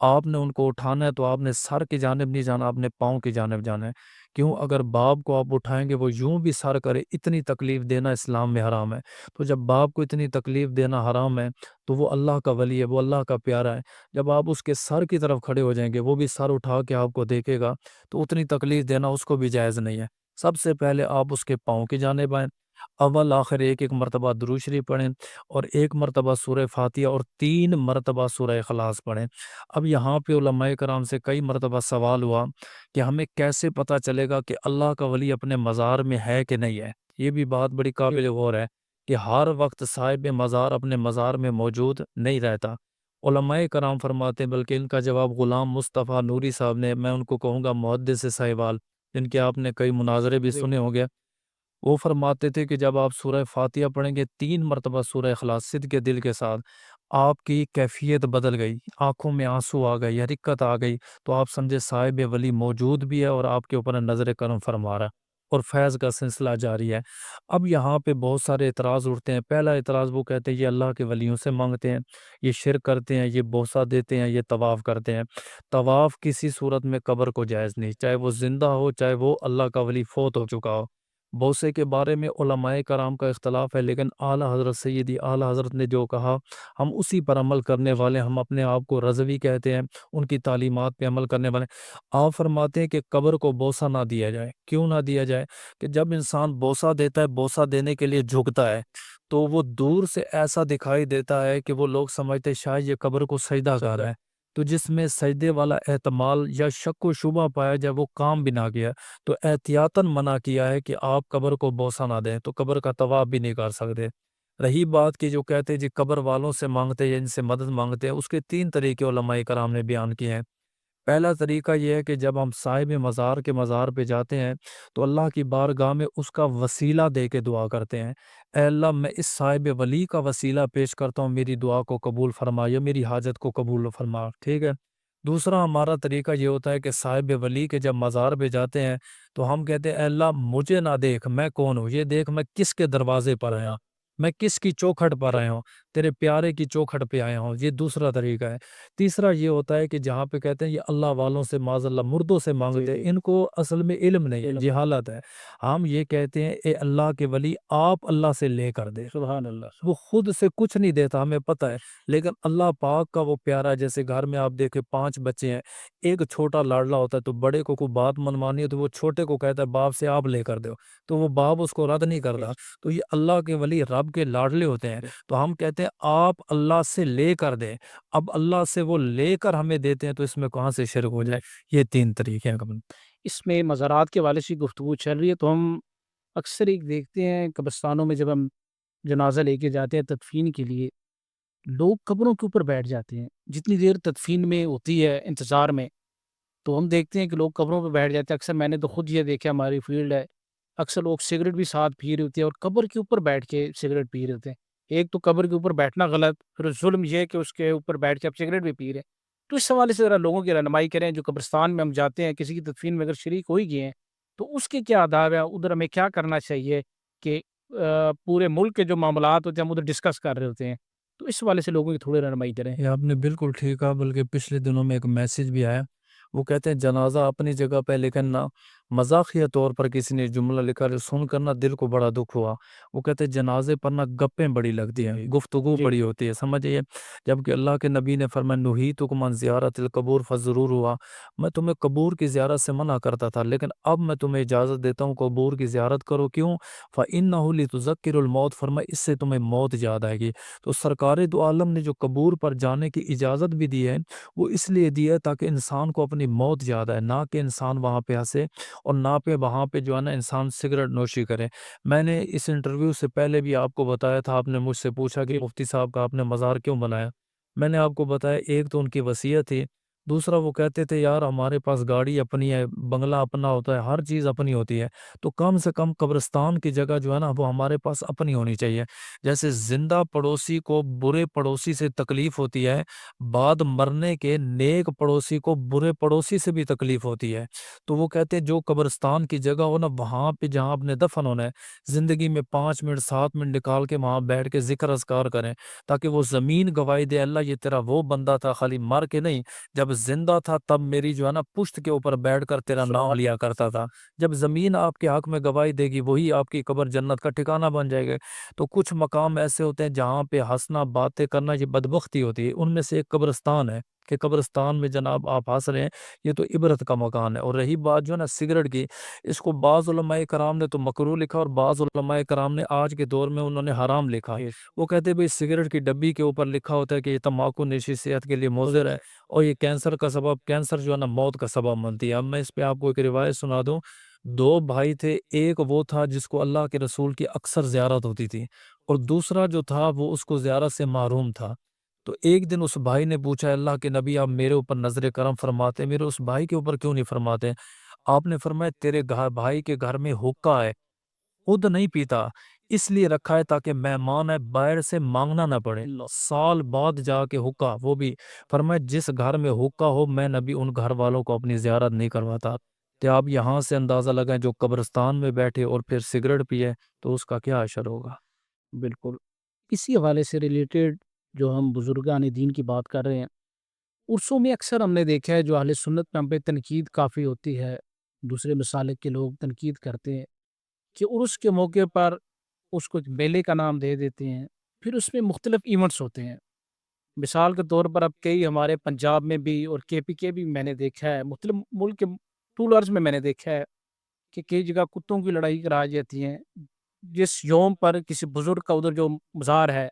آپ نے ان کو اٹھانا ہے تو آپ نے سر کی جانب نہیں جانا، آپ نے پاؤں کی جانب جانا ہے۔ کیوں؟ اگر باپ کو آپ اٹھائیں گے وہ یوں بھی سر کرے، اتنی تکلیف دینا اسلام میں حرام ہے۔ تو جب باپ کو اتنی تکلیف دینا حرام ہے تو وہ اللہ کا ولی ہے، وہ اللہ کا پیارا ہے۔ جب آپ اس کے سر کی طرف کھڑے ہو جائیں گے وہ بھی سر اٹھا کے آپ کو دیکھے گا تو اتنی تکلیف دینا اس کو بھی جائز نہیں ہے۔ سب سے پہلے آپ اس کے پاؤں کی جانب آئیں، اول آخر ایک ایک مرتبہ درود شریف پڑھیں، اور ایک مرتبہ سورہ فاتحہ اور 3 مرتبہ سورہ اخلاص پڑھیں۔ اب یہاں پہ علماء کرام سے کئی مرتبہ سوال ہوا کہ ہمیں کیسے پتہ چلے گا کہ اللہ کا ولی اپنے مزار میں ہے کہ نہیں ہے۔ یہ بھی بات بڑی قابل غور ہے کہ ہر وقت صاحب مزار اپنے مزار میں موجود نہیں رہتا۔ علماء کرام فرماتے ہیں، بلکہ ان کا جواب غلام مصطفیٰ نوری صاحب نے، میں ان کو کہوں گا محدث صاحبال، جن کے آپ نے کئی مناظرے بھی سنے ہوں گے، وہ فرماتے تھے کہ جب آپ سورہ فاتحہ پڑھیں گے 3 مرتبہ سورہ اخلاص صدق کے دل کے ساتھ، آپ کی کیفیت بدل گئی، آنکھوں میں آنسو آ گئی، حرکت آ گئی، تو آپ سمجھے صاحب ولی موجود بھی ہے اور آپ کے اوپر نظر کرم فرما رہا ہے اور فیض کا سلسلہ جاری ہے۔ اب یہاں پہ بہت سارے اعتراض اٹھتے ہیں۔ پہلا اعتراض وہ کہتے ہیں یہ اللہ کے ولیوں سے مانگتے ہیں، یہ شرک کرتے ہیں، یہ بوسہ دیتے ہیں، یہ طواف کرتے ہیں۔ طواف کسی صورت میں قبر کو جائز نہیں، چاہے وہ زندہ ہو چاہے وہ اللہ کا ولی فوت ہو چکا ہو۔ بوسے کے بارے میں علماء کرام کا اختلاف ہے، لیکن اعلیٰ حضرت سیدی اعلیٰ حضرت نے جو کہا ہم اسی پر عمل کرنے والے، ہم اپنے آپ کو رضوی کہتے ہیں، ان کی تعلیمات پہ عمل کرنے والے۔ آپ فرماتے ہیں کہ قبر کو بوسہ نہ دیا جائے۔ کیوں نہ دیا جائے؟ کہ جب انسان بوسہ دیتا ہے، بوسہ دینے کے لیے جھکتا ہے، تو وہ دور سے ایسا دکھائی دیتا ہے کہ وہ لوگ سمجھتے ہیں شاید یہ قبر کو سجدہ کر رہا ہے، تو جس میں سجدے والا احتمال یا شک و شبہ پایا جائے وہ کام بھی نہ کیا، تو احتیاطاً منع کیا ہے کہ آپ قبر کو بوسہ نہ دیں، تو قبر کا طواف بھی نہیں کر سکتے۔ رہی بات کی جو کہتے ہیں جی قبر والوں سے مانگتے یا ان سے مدد مانگتے ہیں، اس کے 3 طریقے علماء کرام نے بیان کیے ہیں۔ پہلا طریقہ یہ ہے کہ جب ہم صاحب مزار کے مزار پہ جاتے ہیں تو اللہ کی بارگاہ میں اس کا وسیلہ دے کے دعا کرتے ہیں، اے اللہ میں اس صاحب ولی کا وسیلہ پیش کرتا ہوں، میری دعا کو قبول فرما یا میری حاجت کو قبول فرما، ٹھیک ہے۔ دوسرا ہمارا طریقہ یہ ہوتا ہے کہ صاحب ولی کے جب مزار پہ جاتے ہیں تو ہم کہتے ہیں اے اللہ مجھے نہ دیکھ میں کون ہوں، یہ دیکھ میں کس کے دروازے پر آیا، میں کس کی چوکھٹ پر آیا ہوں، تیرے پیارے کی چوکھٹ پہ آیا ہوں، یہ دوسرا طریقہ ہے۔ تیسرا یہ ہوتا ہے کہ جہاں پہ کہتے ہیں یہ اللہ والوں سے معاذ اللہ مردوں سے مانگتے ہیں، ان کو اصل میں علم نہیں ہے، جہالت ہے، ہم یہ کہتے ہیں اے اللہ کے ولی آپ اللہ سے لے کر دے، سبحان اللہ۔ وہ خود سے کچھ نہیں دیتا ہمیں پتہ ہے، لیکن اللہ پاک کا وہ پیارا ہے۔ جیسے گھر میں آپ دیکھیں 5 بچے ہیں، ایک چھوٹا لاڈلا ہوتا ہے تو بڑے کو کوئی بات منوانی ہے تو وہ چھوٹے کو کہتا ہے باپ سے آپ لے کر دو، تو وہ باپ اس کو رد نہیں کرتا، تو یہ اللہ کے ولی رب کے لاڈلے ہوتے ہیں، تو ہم کہتے ہیں آپ اللہ سے لے کر دیں، اب اللہ سے وہ لے کر ہمیں دیتے ہیں تو اس میں کہاں سے شرک ہو جائے؟ یہ 3 طریقے ہیں قبل۔ اس میں مزارات کے حوالے سے گفتگو چل رہی ہے تو ہم اکثر ایک دیکھتے ہیں قبرستانوں میں جب ہم جنازہ لے کے جاتے ہیں تدفین کے لیے، لوگ قبروں کے اوپر بیٹھ جاتے ہیں جتنی دیر تدفین میں ہوتی ہے انتظار میں، تو ہم دیکھتے ہیں کہ لوگ قبروں پہ بیٹھ جاتے ہیں۔ اکثر میں نے تو خود یہ دیکھا، ہماری فیلڈ ہے، اکثر لوگ سگریٹ بھی ساتھ پی رہے ہوتے ہیں اور قبر کے اوپر بیٹھ کے سگریٹ پی رہے ہوتے ہیں۔ ایک تو قبر کے اوپر بیٹھنا غلط، پھر ظلم یہ ہے کہ اس کے اوپر بیٹھ کے آپ سگریٹ بھی پی رہے ہیں۔ تو اس حوالے سے ذرا لوگوں کی رہنمائی کریں، جو قبرستان میں ہم جاتے ہیں کسی کی تدفین میں اگر شریک ہو ہی گئے ہیں تو اس کے کیا آداب ہے، ادھر ہمیں کیا کرنا چاہیے کہ پورے ملک کے جو معاملات ہوتے ہیں ہم ادھر ڈسکس کر رہے ہوتے ہیں، تو اس حوالے سے لوگوں کی تھوڑی رہنمائی کریں۔ یہ آپ نے بالکل ٹھیک کہا، بلکہ پچھلے دنوں میں ایک میسج بھی آیا، وہ کہتے ہیں جنازہ اپنی جگہ پہ، لیکن نہ مزاحیہ طور پر کسی نے جملہ لکھا جو سن کر نہ دل کو بڑا دکھ ہوا، وہ کہتے ہیں جنازے پر نہ گپیں بڑی لگتی ہیں، گفتگو جی بڑی ہوتی ہے، سمجھئے، جبکہ اللہ کے نبی نے فرمایا نہیتکم عن زیارت القبور فضرور ہوا، میں تمہیں قبور کی زیارت سے منع کرتا تھا لیکن اب میں تمہیں اجازت دیتا ہوں قبور کی زیارت کرو، کیوں؟ فَإِنَّهُ لِتُذَكِّرُ الْمَوْتَ، فرمایا اس سے تمہیں موت یاد آئے گی۔ تو سرکار دو عالم نے جو قبور پر جانے کی اجازت بھی دی ہے وہ اس لیے دی ہے تاکہ انسان کو اپنی موت یاد آئے، نہ کہ انسان وہاں پہ ہنسے اور نہ پہ وہاں پہ جو ہے نا انسان سگریٹ نوشی کرے۔ میں نے اس انٹرویو سے پہلے بھی آپ کو بتایا تھا، آپ نے مجھ سے پوچھا کہ مفتی صاحب کا آپ نے مزار کیوں بنایا، میں نے آپ کو بتایا ایک تو ان کی وصیت تھی، دوسرا وہ کہتے تھے یار ہمارے پاس گاڑی اپنی ہے، بنگلہ اپنا ہوتا ہے، ہر چیز اپنی ہوتی ہے، تو کم سے کم قبرستان کی جگہ جو ہے نا وہ ہمارے پاس اپنی ہونی چاہیے۔ جیسے زندہ پڑوسی کو برے پڑوسی سے تکلیف ہوتی ہے، بعد مرنے کے نیک پڑوسی کو برے پڑوسی سے بھی تکلیف ہوتی ہے، تو وہ کہتے ہیں جو قبرستان کی جگہ ہو نا وہاں پہ جہاں اپنے دفن ہونا ہے، زندگی میں 5 منٹ 7 منٹ نکال کے وہاں بیٹھ کے ذکر اذکار کریں، تاکہ وہ زمین گواہی دے اللہ یہ تیرا وہ بندہ تھا، خالی مر کے نہیں، جب زندہ تھا تب میری جو ہے نا پشت کے اوپر بیٹھ کر تیرا نام لیا کرتا تھا، جب زمین آپ کے حق میں گواہی دے گی وہی آپ کی قبر جنت کا ٹھکانہ بن جائے گا۔ تو کچھ مقام ایسے ہوتے ہیں جہاں پہ ہنسنا باتیں کرنا یہ بدبختی ہوتی ہے، ان میں سے ایک قبرستان ہے کہ قبرستان میں جناب آپ ہنس رہے ہیں، یہ تو عبرت کا مکان ہے۔ اور رہی بات جو ہے نا سگریٹ کی، اس کو بعض علماء کرام نے تو مکروہ لکھا اور بعض علماء کرام نے آج کے دور میں انہوں نے حرام لکھا۔ وہ کہتے ہیں بھئی سگریٹ کی ڈبی کے اوپر لکھا ہوتا ہے کہ یہ تمباکو نوشی صحت کے لیے مضر ہے اور یہ کینسر کا سبب، کینسر جو ہے نا موت کا سبب بنتی ہے۔ اب میں اس پہ آپ کو ایک روایت سنا دوں، 2 بھائی تھے، ایک وہ تھا جس کو اللہ کے رسول کی اکثر زیارت ہوتی تھی اور دوسرا جو تھا وہ اس کو زیارت سے محروم تھا۔ تو ایک دن اس بھائی نے پوچھا اللہ کے نبی آپ میرے اوپر نظر کرم فرماتے، میرے اس بھائی کے اوپر کیوں نہیں فرماتے؟ آپ نے فرمایا تیرے بھائی کے گھر میں حقہ ہے، خود نہیں پیتا، اس لیے رکھا ہے تاکہ مہمان ہے باہر سے مانگنا نہ پڑے، سال بعد جا کے حقہ، وہ بھی فرمایا جس گھر میں حقہ ہو میں نبی ان گھر والوں کو اپنی زیارت نہیں کرواتا۔ تو آپ یہاں سے اندازہ لگائیں جو قبرستان میں بیٹھے اور پھر سگریٹ پیے تو اس کا کیا اثر ہوگا۔ بالکل اسی حوالے سے ریلیٹڈ جو ہم بزرگان دین کی بات کر رہے ہیں، عرصوں میں اکثر ہم نے دیکھا ہے جو اہل سنت میں ہم پہ تنقید کافی ہوتی ہے، دوسرے مسالک کے لوگ تنقید کرتے ہیں کہ عرس کے موقع پر اس کو ایک میلے کا نام دے دیتے ہیں، پھر اس میں مختلف ایونٹس ہوتے ہیں۔ مثال کے طور پر اب کئی ہمارے پنجاب میں بھی اور کے پی کے بھی میں نے دیکھا ہے، مختلف ملک کے طول عرض میں نے دیکھا ہے کہ کئی جگہ کتوں کی لڑائی کرائی جاتی ہیں، جس یوم پر کسی بزرگ کا ادھر جو مزار ہے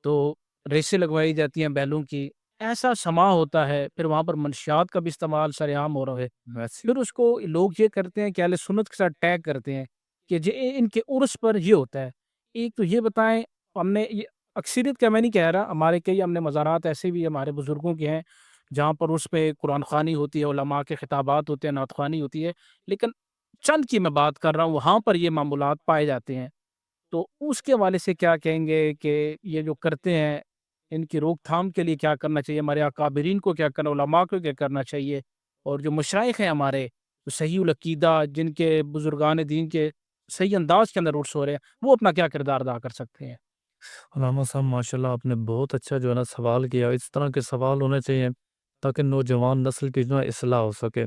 تو ریسیں لگوائی جاتی ہیں بیلوں کی، ایسا سما ہوتا ہے، پھر وہاں پر منشیات کا بھی استعمال سرعام ہو رہا ہے۔ پھر اس کو لوگ یہ کرتے ہیں کہ اہل سنت کے ساتھ ٹیگ کرتے ہیں کہ ان کے عرس پر یہ ہوتا ہے۔ ایک تو یہ بتائیں، ہم نے یہ اکثریت کا میں نہیں کہہ رہا، ہمارے کئی ہم نے مزارات ایسے بھی ہمارے بزرگوں کے ہیں جہاں پر اس پہ قرآن خوانی ہوتی ہے، علماء کے خطابات ہوتے ہیں، نعت خوانی ہوتی ہے، لیکن چند کی میں بات کر رہا ہوں، وہاں پر یہ معمولات پائے جاتے ہیں۔ تو اس کے حوالے سے کیا کہیں گے کہ یہ جو کرتے ہیں ان کی روک تھام کے لیے کیا کرنا چاہیے، ہمارے اکابرین کو کیا کرنا، علماء کو کیا کرنا چاہیے، اور جو مشائخ ہیں ہمارے جو صحیح العقیدہ جن کے بزرگان دین کے صحیح انداز کے اندر عرس ہو رہے ہیں، وہ اپنا کیا کردار ادا کر سکتے ہیں؟ علامہ صاحب ماشاءاللہ آپ نے بہت اچھا جو ہے نا سوال کیا، اس طرح کے سوال ہونے چاہیے تاکہ نوجوان نسل کی جو ہے اصلاح ہو سکے۔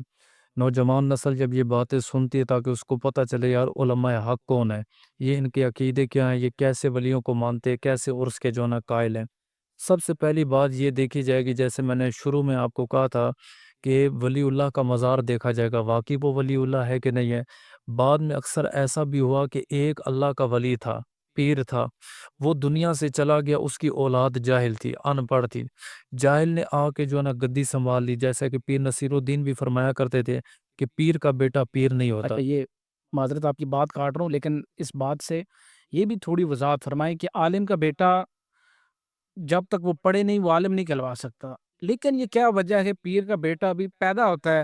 نوجوان نسل جب یہ باتیں سنتی ہے تاکہ اس کو پتہ چلے یار علماء حق کون ہے، یہ ان کے عقیدے کیا ہیں، یہ کیسے ولیوں کو مانتے ہیں، کیسے عرس کے جو ہے نا قائل ہیں۔ سب سے پہلی بات یہ دیکھی جائے گی، جیسے میں نے شروع میں آپ کو کہا تھا کہ ولی اللہ کا مزار دیکھا جائے گا، واقعی وہ ولی اللہ ہے کہ نہیں ہے۔ بعد میں اکثر ایسا بھی ہوا کہ ایک اللہ کا ولی تھا، پیر تھا، وہ دنیا سے چلا گیا، اس کی اولاد جاہل تھی، ان پڑھ تھی، جاہل نے آ کے جو ہے نا گدی سنبھال لی، جیسا کہ پیر نصیر الدین بھی فرمایا کرتے تھے کہ پیر کا بیٹا پیر نہیں ہوتا۔ اچھا، یہ معذرت آپ کی بات کاٹ رہا ہوں، لیکن اس بات سے یہ بھی تھوڑی وضاحت فرمائیں کہ عالم کا بیٹا جب تک وہ پڑھے نہیں وہ عالم نہیں کہلوا سکتا، لیکن یہ کیا وجہ ہے پیر کا بیٹا بھی پیدا ہوتا ہے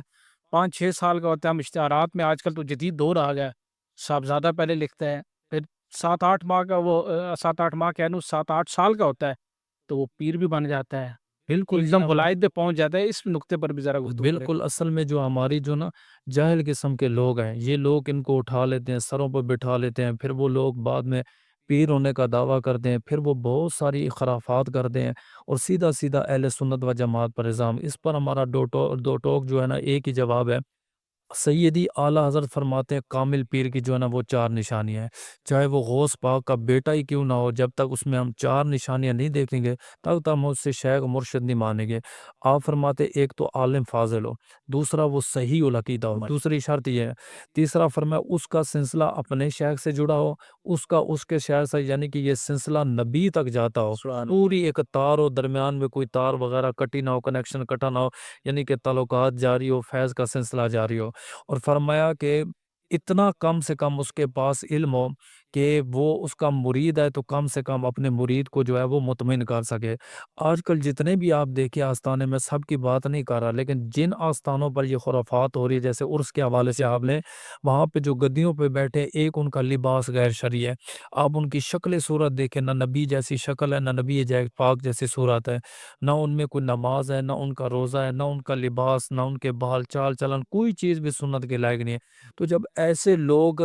5-6 سال کا ہوتا ہے، ہم اشتہارات میں آج کل تو جدید دور آ گیا ہے، صاحبزادہ پہلے لکھتا ہے، پھر 7-8 ماہ کا وہ 7-8 ماہ کہہ لوں 7-8 سال کا ہوتا ہے تو وہ پیر بھی بن جاتا ہے، بالکل ایک جی، دم ولایت پہ پہنچ جاتا ہے۔ اس نقطے پر بھی ذرا گفتگو کریں۔ بالکل اصل میں جو ہماری جو نا جاہل قسم کے لوگ ہیں، یہ لوگ ان کو اٹھا لیتے ہیں، سروں پر بٹھا لیتے ہیں، پھر وہ لوگ بعد میں پیر ہونے کا دعویٰ کرتے ہیں، پھر وہ بہت ساری خرافات کرتے ہیں اور سیدھا سیدھا اہل سنت و جماعت پر الزام۔ اس پر ہمارا دو ٹوک جو ہے نا ایک ہی جواب ہے۔ سیدی اعلیٰ حضرت فرماتے ہیں کامل پیر کی جو ہے نا وہ 4 نشانیاں ہیں، چاہے وہ غوث پاک کا بیٹا ہی کیوں نہ ہو، جب تک اس میں ہم 4 نشانیاں نہیں دیکھیں گے تب تک ہم اس سے شیخ مرشد نہیں مانیں گے۔ آپ فرماتے ایک تو عالم فاضل ہو، دوسرا وہ صحیح العقیدہ ہو، دوسری شرط یہ ہے، تیسرا فرمایا اس کا سلسلہ اپنے شیخ سے جڑا ہو، اس کے شیخ سے، یعنی کہ یہ سلسلہ نبی تک جاتا ہو، پوری ایک تار ہو، درمیان میں کوئی تار وغیرہ کٹی نہ ہو، کنیکشن کٹا نہ ہو، یعنی کہ تعلقات جاری ہو، فیض کا سلسلہ جاری ہو۔ اور فرمایا کہ اتنا کم سے کم اس کے پاس علم ہو کہ وہ اس کا مرید ہے تو کم سے کم اپنے مرید کو جو ہے وہ مطمئن کر سکے۔ آج کل جتنے بھی آپ دیکھیں آستانے میں، سب کی بات نہیں کر رہا، لیکن جن آستانوں پر یہ خرافات ہو رہی ہے، جیسے عرس کے حوالے سے آپ نے وہاں پہ جو گدیوں پہ بیٹھے، ایک ان کا لباس غیر شرعی ہے، آپ ان کی شکل صورت دیکھیں، نہ نبی جیسی شکل ہے، نہ نبی پاک جیسی صورت ہے، نہ ان میں کوئی نماز ہے، نہ ان کا روزہ ہے، نہ ان کا لباس، نہ ان کے بال چال چلن، کوئی چیز بھی سنت کے لائق نہیں ہے۔ تو جب ایسے لوگ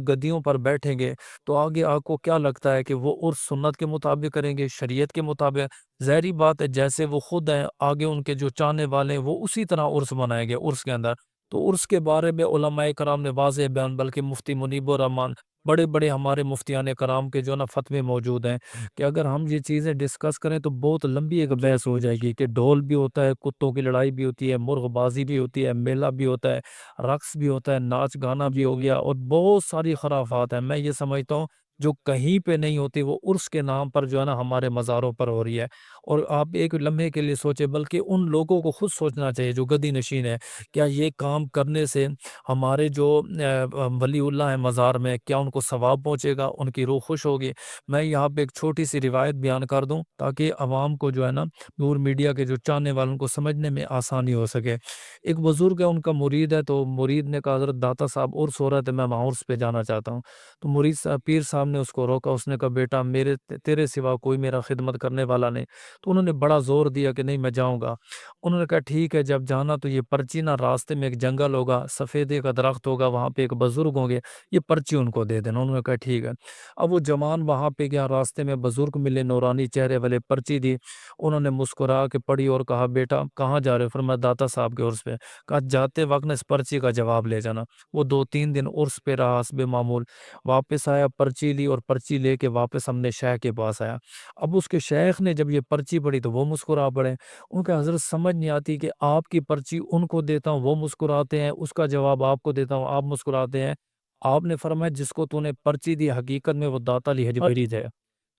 گدیوں پر بیٹھیں گے تو آگے آپ کو کیا لگتا ہے کہ وہ عرس سنت کے مطابق کریں گے، شریعت کے مطابق؟ ظاہری بات ہے جیسے وہ خود ہیں، آگے ان کے جو چاہنے والے ہیں وہ اسی طرح عرس منائیں گے عرس کے اندر۔ تو عرس کے بارے میں علماء کرام نے واضح بیان، بلکہ مفتی منیب الرحمان، بڑے بڑے ہمارے مفتیان کرام کے جو نا فتوے موجود ہیں کہ اگر ہم یہ چیزیں ڈسکس کریں تو بہت لمبی ایک بحث ہو جائے گی، کہ ڈھول بھی ہوتا ہے، کتوں کی لڑائی بھی ہوتی ہے، مرغ بازی بھی ہوتی ہے، میلہ بھی ہوتا ہے، رقص بھی ہوتا ہے، ناچ گانا بھی ہو گیا، اور بہت ساری خرافات ہیں۔ میں یہ سمجھتا ہوں جو کہیں پہ نہیں ہوتی وہ عرس کے نام پر جو ہے نا ہمارے مزاروں پر ہو رہی ہے۔ اور آپ ایک لمحے کے لیے سوچیں، بلکہ ان لوگوں کو خود سوچنا چاہیے جو گدی نشین ہے، کیا یہ کام کرنے سے ہمارے جو ولی اللہ ہیں مزار میں، کیا ان کو ثواب پہنچے گا، ان کی روح خوش ہوگی؟ میں یہاں پہ ایک چھوٹی سی روایت بیان کر دوں تاکہ عوام کو جو ہے نا، نور میڈیا کے جو چاہنے والوں کو سمجھنے میں آسانی ہو سکے۔ ایک بزرگ ہے، ان کا مرید ہے، تو مرید نے کہا حضرت داتا صاحب عرس ہو رہا ہے تو میں وہاں عرس پہ جانا چاہتا ہوں۔ تو مرید صاحب، پیر صاحب نے اس کو روکا، اس نے کہا بیٹا تیرے سوا کوئی میرا خدمت کرنے والا نہیں، تو انہوں نے بڑا زور دیا کہ نہیں میں جاؤں گا. انہوں نے کہا ٹھیک ہے جب جانا تو یہ پرچی نہ راستے میں ایک جنگل ہوگا, سفیدے کا درخت ہوگا, وہاں پہ ایک بزرگ ہوں گے, یہ پرچی ان کو دے دینا. انہوں نے کہا ٹھیک ہے. اب وہ جوان وہاں پہ گیا, راستے میں بزرگ ملے نورانی چہرے والے, پرچی دی. انہوں نے مسکرا کے پڑھی اور کہا بیٹا کہاں جا رہے ہو؟ فرمایا داتا صاحب کے عرس پہ. کہا جاتے وقت نا اس پرچی کا جواب لے جانا. وہ 2-3 دن عرس پہ رہا حسب معمول, واپس آیا, پرچی لی اور پرچی لے کے واپس ہم نے شیخ کے پاس آیا. اب اس کے شیخ نے جب یہ پرچی پڑھی تو وہ مسکرا پڑے. ان کے حضرت سمجھ نہیں آتی کہ آپ کی پرچی ان کو دیتا ہوں وہ مسکراتے ہیں, اس کا جواب آپ کو دیتا ہوں آپ مسکراتے ہیں. آپ نے فرمایا جس کو تو نے پرچی دی حقیقت میں وہ داتا علی حج بری ہے.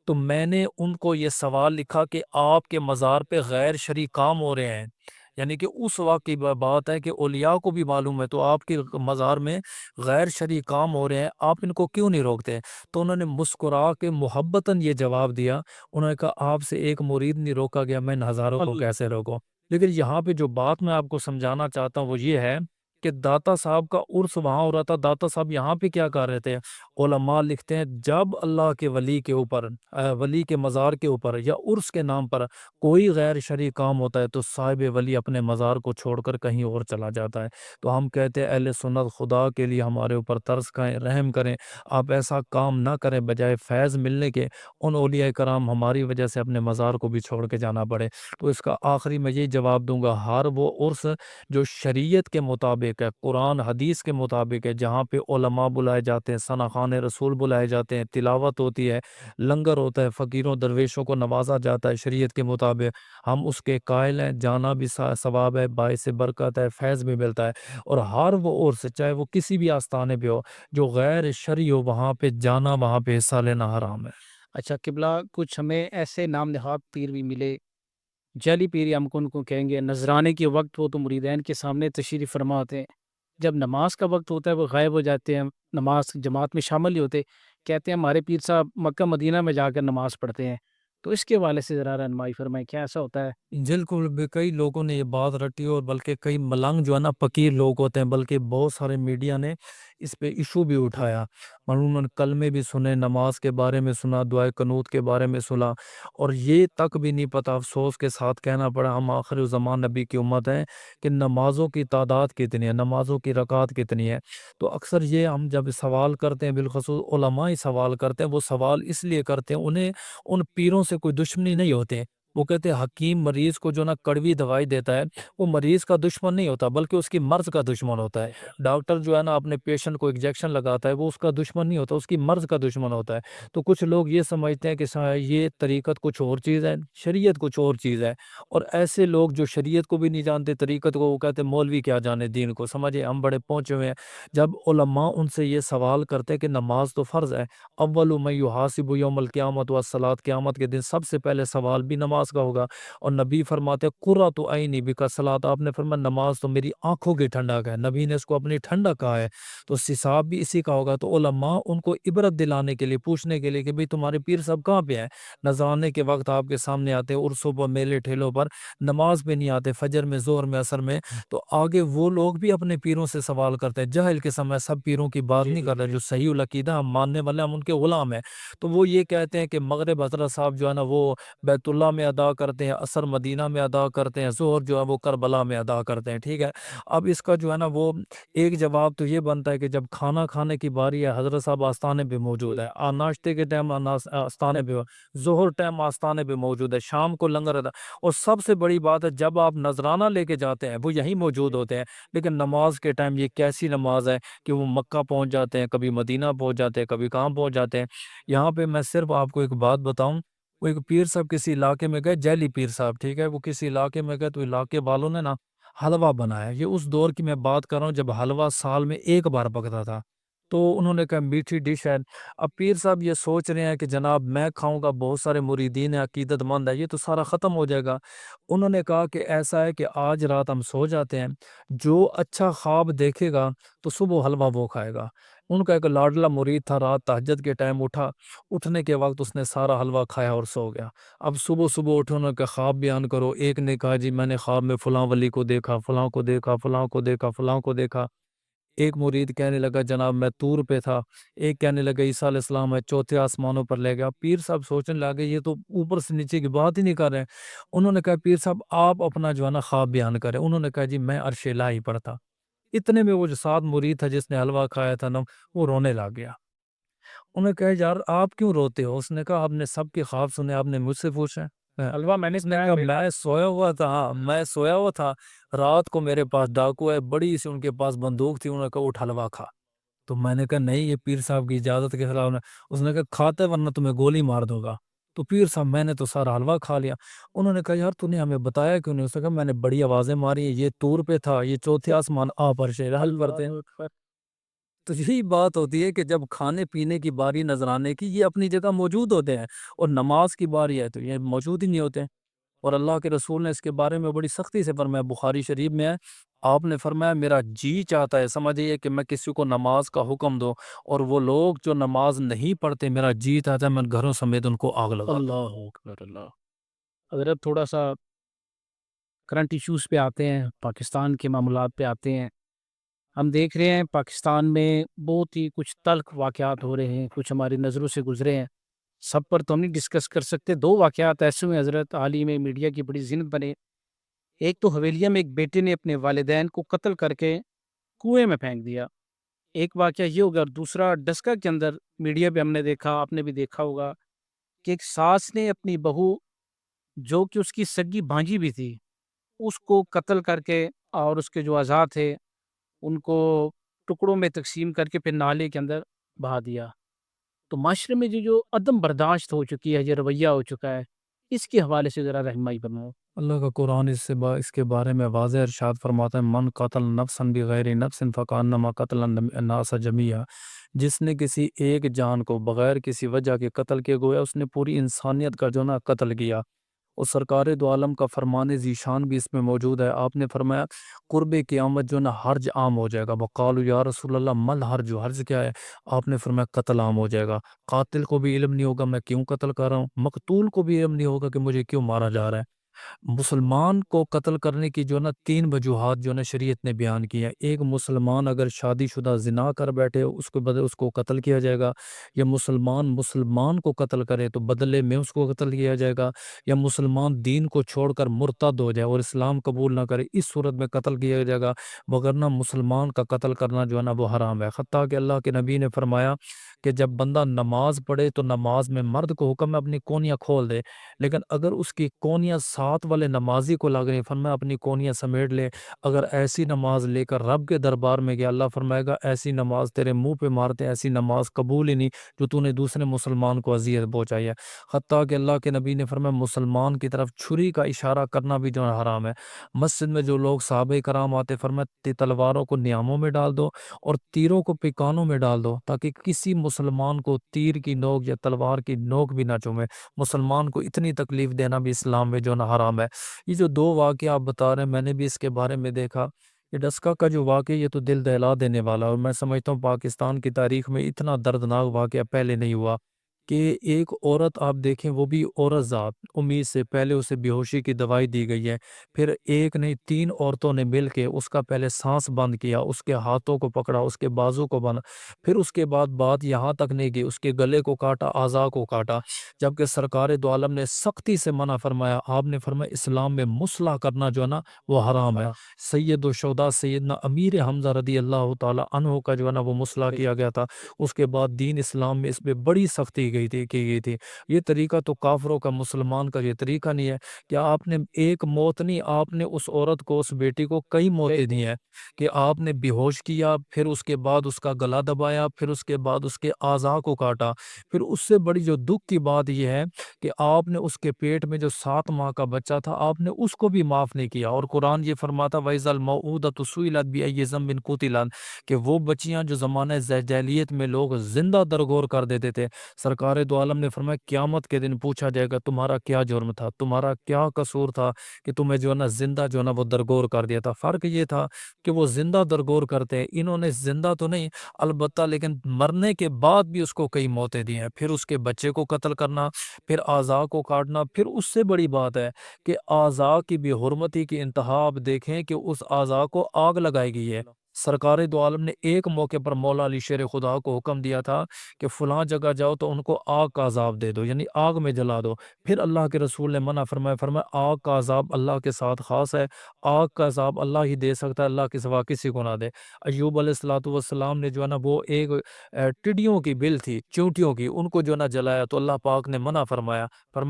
تو میں نے ان کو یہ سوال لکھا کہ آپ کے مزار پہ غیر شرعی کام ہو رہے ہیں, یعنی کہ اس وقت کی بات ہے کہ اولیاء کو بھی معلوم ہے, تو آپ کے مزار میں غیر شرعی کام ہو رہے ہیں, آپ ان کو کیوں نہیں روکتے؟ تو انہوں نے مسکرا کے محبتاً یہ جواب دیا. انہوں نے کہا آپ سے ایک مرید نہیں روکا گیا, میں ان ہزاروں کو کیسے روکوں؟ لیکن یہاں پہ جو بات میں آپ کو سمجھانا چاہتا ہوں وہ یہ ہے کہ داتا صاحب کا عرس وہاں ہو رہا تھا, داتا صاحب یہاں پہ کیا کر رہے تھے؟ علماء لکھتے ہیں جب اللہ کے ولی کے اوپر ولی کے مزار کے اوپر یا عرس کے نام پر کوئی غیر شرعی کام ہوتا ہے تو صاحب ولی اپنے مزار کو چھوڑ کر کہیں اور چلا جاتا ہے. تو ہم کہتے ہیں اہل سنت خدا کے لیے ہمارے اوپر ترس کھائیں, رحم کریں, آپ ایسا کام نہ کریں بجائے فیض ملنے کے ان اولیاء کرام ہماری وجہ سے اپنے مزار کو بھی چھوڑ کے جانا پڑے. تو اس کا آخری میں یہی جواب دوں گا, ہر وہ عرس جو شریعت کے مطابق ہے, قرآن حدیث کے مطابق ہے, جہاں پہ علماء بلائے جاتے ہیں, ثناخان رسول بلائے جاتے ہیں, تلاوت ہوتی ہے, لنگر ہوتا ہے, فقیروں درویشوں کو نوازا جاتا ہے شریعت کے مطابق, ہم اس کے قائل ہیں, جانا بھی ثواب ہے, باعث برکت ہے, فیض بھی ملتا ہے. اور ہر وہ عرس چاہے وہ کسی بھی آستانے پہ ہو جو غیر شرعی ہو, وہاں پہ جانا, وہاں پہ حصہ لینا حرام ہے. اچھا قبلہ, کچھ ہمیں ایسے نام نہاد پیر بھی ملے, جعلی پیر ہم ان کو کہیں گے. نذرانے کے وقت وہ تو مریدین کے سامنے تشریف فرما ہوتے ہیں, جب نماز کا وقت ہوتا ہے وہ غائب ہو جاتے ہیں, نماز جماعت میں شامل نہیں ہوتے. کہتے ہیں ہمارے پیر صاحب مکہ مدینہ میں جا کر نماز پڑھتے ہیں. تو اس کے حوالے سے ذرا رہنمائی فرمائیں, کیا ایسا ہوتا ہے؟ بالکل کئی لوگوں نے یہ بات رٹی, اور بلکہ کئی ملنگ جو ہے نا فقیر لوگ ہوتے ہیں, بلکہ بہت سارے میڈیا نے اس پہ ایشو بھی اٹھایا. انہوں نے کلمے بھی سنے, نماز کے بارے میں سنا, دعائے قنوت کے بارے میں سنا, اور یہ تک بھی نہیں پتہ, افسوس کے ساتھ کہنا پڑا, ہم آخر زمان نبی کی امت ہیں, کہ نمازوں کی تعداد کتنی ہے, نمازوں کی رکعت کتنی ہے. تو اکثر یہ ہم جب سوال کرتے ہیں, بالخصوص علماء ہی سوال کرتے ہیں, وہ سوال اس لیے کرتے ہیں, انہیں ان پیروں سے کوئی دشمنی نہیں ہوتے. وہ کہتے ہیں حکیم مریض کو جو نا کڑوی دوائی دیتا ہے وہ مریض کا دشمن نہیں ہوتا بلکہ اس کی مرض کا دشمن ہوتا ہے. ڈاکٹر جو ہے نا اپنے پیشنٹ کو انجیکشن لگاتا ہے, وہ اس کا دشمن نہیں ہوتا, اس کی مرض کا دشمن ہوتا ہے. تو کچھ لوگ یہ سمجھتے ہیں کہ یہ طریقت کچھ اور چیز ہے, شریعت کچھ اور چیز ہے. اور ایسے لوگ جو شریعت کو بھی نہیں جانتے, طریقت کو, وہ کہتے ہیں مولوی کیا جانے دین کو, سمجھے ہم بڑے پہنچے ہوئے ہیں. جب علماء ان سے یہ سوال کرتے ہیں کہ نماز تو فرض ہے, اول من یحاسب یوم القیامت والصلاۃ, قیامت کے دن سب سے پہلے سوال بھی نماز کا ہوگا. اور نبی فرماتے ہیں قرۃ عینی بک الصلاۃ, آپ نے فرمایا نماز تو میری آنکھوں کی ٹھنڈک ہے, نبی نے اس کو اپنی ٹھنڈک کہا ہے. تو حساب بھی اسی کا ہوگا. تو علماء ان کو عبرت دلانے کے لیے, پوچھنے کے لیے کہ بھئی تمہارے پیر صاحب کہاں پہ ہیں, نذرانے کے وقت آپ کے سامنے آتے, عرسوں پر, میلے ٹھیلوں پر, نماز پہ نہیں آتے, فجر میں, ظہر میں, عصر میں. تو آگے وہ لوگ بھی اپنے پیروں سے سوال کرتے ہیں, جہل کے سمے, سب پیروں کی بات نہیں کر رہے, جو صحیح العقیدہ ہم ماننے والے, ہم ان کے غلام ہیں. تو وہ یہ کہتے ہیں کہ مغرب حضرت صاحب جو ہے نا وہ بیت اللہ میں ادا کرتے ہیں, عصر مدینہ میں ادا کرتے ہیں, ظہر جو ہے وہ کربلا میں ادا کرتے ہیں. ٹھیک ہے, اب اس کا جو ہے نا وہ ایک جواب تو یہ بنتا ہے کہ جب کھانا کھانے کی باری ہے, حضرت صاحب آستانے پہ موجود ہے, ناشتے کے ٹائم آستانے پہ, ظہر ٹائم آستانے پہ موجود ہے, شام کو لنگر ادا. اور سب سے بڑی بات ہے جب آپ نذرانہ لے کے جاتے ہیں وہ یہیں موجود ہوتے ہیں, لیکن نماز کے ٹائم یہ کیسی نماز ہے کہ وہ مکہ پہنچ جاتے ہیں, کبھی مدینہ پہنچ جاتے ہیں, کبھی کہاں پہنچ جاتے ہیں. یہاں پہ میں صرف آپ کو ایک بات بتاؤں, وہ ایک پیر صاحب کسی علاقے میں گئے, جعلی پیر صاحب, ٹھیک ہے, وہ کسی علاقے میں گئے تو علاقے والوں نے نا حلوہ بنایا. یہ اس دور کی میں بات کر رہا ہوں جب حلوہ سال میں ایک بار پکتا تھا. تو انہوں نے کہا میٹھی ڈش ہے. اب پیر صاحب یہ سوچ رہے ہیں کہ جناب میں کھاؤں گا, بہت سارے مریدین ہیں, عقیدت مند ہے, یہ تو سارا ختم ہو جائے گا. انہوں نے کہا کہ ایسا ہے کہ آج رات ہم سو جاتے ہیں, جو اچھا خواب دیکھے گا تو صبح حلوہ وہ کھائے گا. ان کا ایک لاڈلا مرید تھا, رات تہجد کے ٹائم اٹھا, اٹھنے کے وقت اس نے سارا حلوہ کھایا اور سو گیا. اب صبح صبح اٹھے, انہوں نے کہا خواب بیان کرو. ایک نے کہا جی میں نے خواب میں فلاں ولی کو دیکھا, فلاں کو دیکھا, فلاں کو دیکھا, فلاں کو دیکھا. ایک مرید کہنے لگا جناب میں طور پہ تھا، ایک کہنے لگا عیسیٰ علیہ السلام ہے چوتھے آسمانوں پر لے گیا۔ پیر صاحب سوچنے لگے یہ تو اوپر سے نیچے کی بات ہی نہیں کر رہے ہیں۔ انہوں نے کہا پیر صاحب آپ اپنا جو ہے نا خواب بیان کریں۔ انہوں نے کہا جی میں عرش الہی پر تھا۔ اتنے میں وہ جو ساتھ مرید تھا جس نے حلوہ کھایا تھا نا، وہ رونے لگ گیا۔ انہوں نے کہا یار آپ کیوں روتے ہو؟ اس نے کہا آپ نے سب کے خواب سنے، آپ نے مجھ سے پوچھا ہے؟ حلوہ میں نے اس نے کہا میں سویا ہوا تھا، ہاں میں سویا ہوا تھا، رات کو میرے پاس ڈاکو ہے، بڑی سی ان کے پاس بندوق تھی، انہوں نے کہا اٹھ حلوہ کھا۔ تو میں نے کہا نہیں یہ پیر صاحب کی اجازت کے خلاف ہے۔ اس نے کہا کھاتے ورنہ تمہیں گولی مار دوں گا۔ تو پیر صاحب میں نے تو سارا حلوہ کھا لیا۔ انہوں نے کہا یار تو نے ہمیں بتایا کیوں نہیں؟ اس نے کہا میں نے بڑی آوازیں ماری ہیں، یہ طور پہ تھا، یہ چوتھے آسمان آپ عرش الہی پر تھے۔ تو یہی بات ہوتی ہے کہ جب کھانے پینے کی باری نذرانے کی یہ اپنی جگہ موجود ہوتے ہیں، اور نماز کی باری ہے تو یہ موجود ہی نہیں ہوتے ہیں۔ اور اللہ کے رسول نے اس کے بارے میں بڑی سختی سے فرمایا، بخاری شریف میں ہے، آپ نے فرمایا میرا جی چاہتا ہے، سمجھئے کہ میں کسی کو نماز کا حکم دوں، اور وہ لوگ جو نماز نہیں پڑھتے میرا جی چاہتا ہے میں گھروں سمیت ان کو آگ لگا دوں۔ اللہ اکبر اللہ۔ حضرت تھوڑا سا کرنٹ ایشوز پہ آتے ہیں، پاکستان کے معاملات پہ آتے ہیں۔ ہم دیکھ رہے ہیں پاکستان میں بہت ہی کچھ تلخ واقعات ہو رہے ہیں، کچھ ہماری نظروں سے گزرے ہیں، سب پر تو ہم نہیں ڈسکس کر سکتے۔ دو واقعات ایسے ہوئے حضرت حال ہی میں میڈیا کی بڑی زینت بنے۔ ایک تو حویلیہ میں ایک بیٹے نے اپنے والدین کو قتل کر کے کنویں میں پھینک دیا، ایک واقعہ یہ ہوگا، اور دوسرا ڈسکا کے اندر میڈیا پہ ہم نے دیکھا، آپ نے بھی دیکھا ہوگا کہ ایک ساس نے اپنی بہو جو کہ اس کی سگی بھانجی بھی تھی اس کو قتل کر کے، اور اس کے جو اعضاء تھے ان کو ٹکڑوں میں تقسیم کر کے پھر نالے کے اندر بہا دیا۔ تو معاشرے میں جو عدم برداشت ہو چکی ہے، یہ رویہ ہو چکا ہے، اس کے حوالے سے ذرا رہنمائی بناؤ۔ اللہ کا قرآن اس کے بارے میں واضح ارشاد فرماتا ہے، من قتل نفسا بغیر نفس فکانما قتل الناس جمیعا۔ جس نے کسی ایک جان کو بغیر کسی وجہ کے قتل کیا، گویا اس نے پوری انسانیت کا جو نا قتل کیا۔ اور سرکار دو عالم کا فرمان ذیشان بھی اس میں موجود ہے۔ آپ نے فرمایا قرب قیامت جو نا حرج عام ہو جائے گا۔ وقالوا یا رسول اللہ مل حرج، حرج کیا ہے؟ آپ نے فرمایا قتل عام ہو جائے گا۔ قاتل کو بھی علم نہیں ہوگا میں کیوں قتل کر رہا ہوں، مقتول کو بھی علم نہیں ہوگا کہ مجھے کیوں مارا جا رہا ہے۔ مسلمان کو قتل کرنے کی جو نا تین وجوہات جو نا شریعت نے بیان کی ہے۔ ایک، مسلمان اگر شادی شدہ زنا کر بیٹھے اس کو بدلے اس کو قتل کیا جائے گا، یا مسلمان کو قتل کرے تو بدلے میں اس کو قتل کیا جائے گا، یا مسلمان دین کو چھوڑ کر مرتد ہو جائے اور اسلام قبول نہ کرے اس صورت میں قتل کیا جائے گا، وگرنہ مسلمان کا قتل کرنا جو ہے نا وہ حرام ہے۔ حتیٰ کہ اللہ کے نبی نے فرمایا کہ جب بندہ نماز پڑھے تو نماز میں مرد کو حکم ہے اپنی کونیاں کھول دے، لیکن اگر اس کی کونیاں ساتھ والے نمازی کو لگ رہی، فرمایا اپنی کونیاں سمیٹ لے۔ اگر ایسی نماز لے کر رب کے دربار میں گیا، اللہ فرمائے گا ایسی نماز تیرے منہ پہ مارتے، ایسی نماز قبول ہی نہیں جو تو نے دوسرے مسلمان کو اذیت پہنچائی ہے۔ حتیٰ کہ اللہ کے نبی نے فرمایا مسلمان کی طرف چھری کا اشارہ کرنا بھی جو ہے حرام ہے۔ مسجد میں جو لوگ صحابہ کرام آتے، فرمایا تلواروں کو نیاموں میں ڈال دو اور تیروں کو پیکانوں میں ڈال دو، تاکہ کسی مسلمان کو تیر کی نوک یا تلوار کی نوک بھی نہ چومے۔ مسلمان کو اتنی تکلیف دینا بھی اسلام میں جو نہ حرام ہے۔ یہ جو دو واقعہ آپ بتا رہے ہیں میں نے بھی اس کے بارے میں دیکھا، یہ ڈسکا کا جو واقعہ یہ تو دل دہلا دینے والا، اور میں سمجھتا ہوں پاکستان کی تاریخ میں اتنا دردناک واقعہ پہلے نہیں ہوا کہ ایک عورت آپ دیکھیں، وہ بھی عورت ذات، امید سے پہلے اسے بے ہوشی کی دوائی دی گئی ہے، پھر ایک نہیں تین عورتوں نے مل کے اس کا پہلے سانس بند کیا، اس کے ہاتھوں کو پکڑا، اس کے بازو کو بند، پھر اس کے بعد بات یہاں تک نہیں گئی، اس کے گلے کو کاٹا، اعضاء کو کاٹا، جبکہ سرکار دو عالم نے سختی سے منع فرمایا۔ آپ نے فرمایا اسلام میں مصلح کرنا جو ہے نا وہ حرام ہے۔ سید الشہداء سیدنا امیر حمزہ رضی اللہ تعالی عنہ کا جو ہے نا وہ مصلح کیا گیا تھا۔ اس کے بعد دین اسلام میں اس پہ بڑی سختی کی گئی تھی۔ یہ طریقہ تو کافروں کا، مسلمان کا یہ طریقہ نہیں ہے کہ آپ نے ایک موت نہیں، آپ نے اس عورت کو، اس بیٹی کو کئی موتیں دی ہیں کہ آپ نے بے ہوش کیا، پھر اس کے بعد اس کا گلا دبایا، پھر اس کے بعد اس کے اعضاء کو کاٹا، پھر اس سے بڑی جو دکھ کی بات یہ ہے کہ آپ نے اس کے پیٹ میں جو 7 ماہ کا بچہ تھا آپ نے اس کو بھی معاف نہیں کیا۔ اور قرآن یہ فرماتا وَإِذَا الْمَوْءُودَةُ سُئِلَتْ بِأَيِّ ذَنبٍ قُتِلَتْ، کہ وہ بچیاں جو زمانہ جاہلیت میں لوگ زندہ درگور کر دیتے تھے، سرکار دو عالم نے فرمایا قیامت کے دن پوچھا جائے گا تمہارا کیا جرم تھا، تمہارا کیا قصور تھا کہ تمہیں جو ہے نا زندہ جو ہے نا وہ درگور کر دیا تھا۔ فرق یہ تھا کہ وہ زندہ درگور کرتے، انہوں نے زندہ تو نہیں البتہ لیکن مرنے کے بعد بھی اس کو کئی موتیں دی ہیں، پھر اس کے بچے کو قتل کرنا، پھر اعضاء کو کاٹنا، پھر اس سے بڑی بات ہے کہ اعضاء کی بے حرمتی کی انتہا آپ دیکھیں کہ اس اعضاء کو آگ لگائی گئی ہے۔ سرکار دو عالم نے ایک موقع پر مولا علی شیر خدا کو حکم دیا تھا کہ فلاں جگہ جاؤ تو ان کو آگ کا عذاب دے دو، یعنی آگ میں جلا دو۔ پھر اللہ کے رسول نے منع فرمایا، آگ کا عذاب اللہ کے ساتھ خاص ہے، آگ کا عذاب اللہ ہی دے سکتا ہے، اللہ کے سوا کسی کو نہ دے۔ ایوب علیہ الصلوۃ والسلام نے جو ہے نا وہ ایک ٹڈیوں کی بل تھی، چونٹیوں کی، ان کو جو ہے نا جلایا تو اللہ پاک نے منع فرمایا،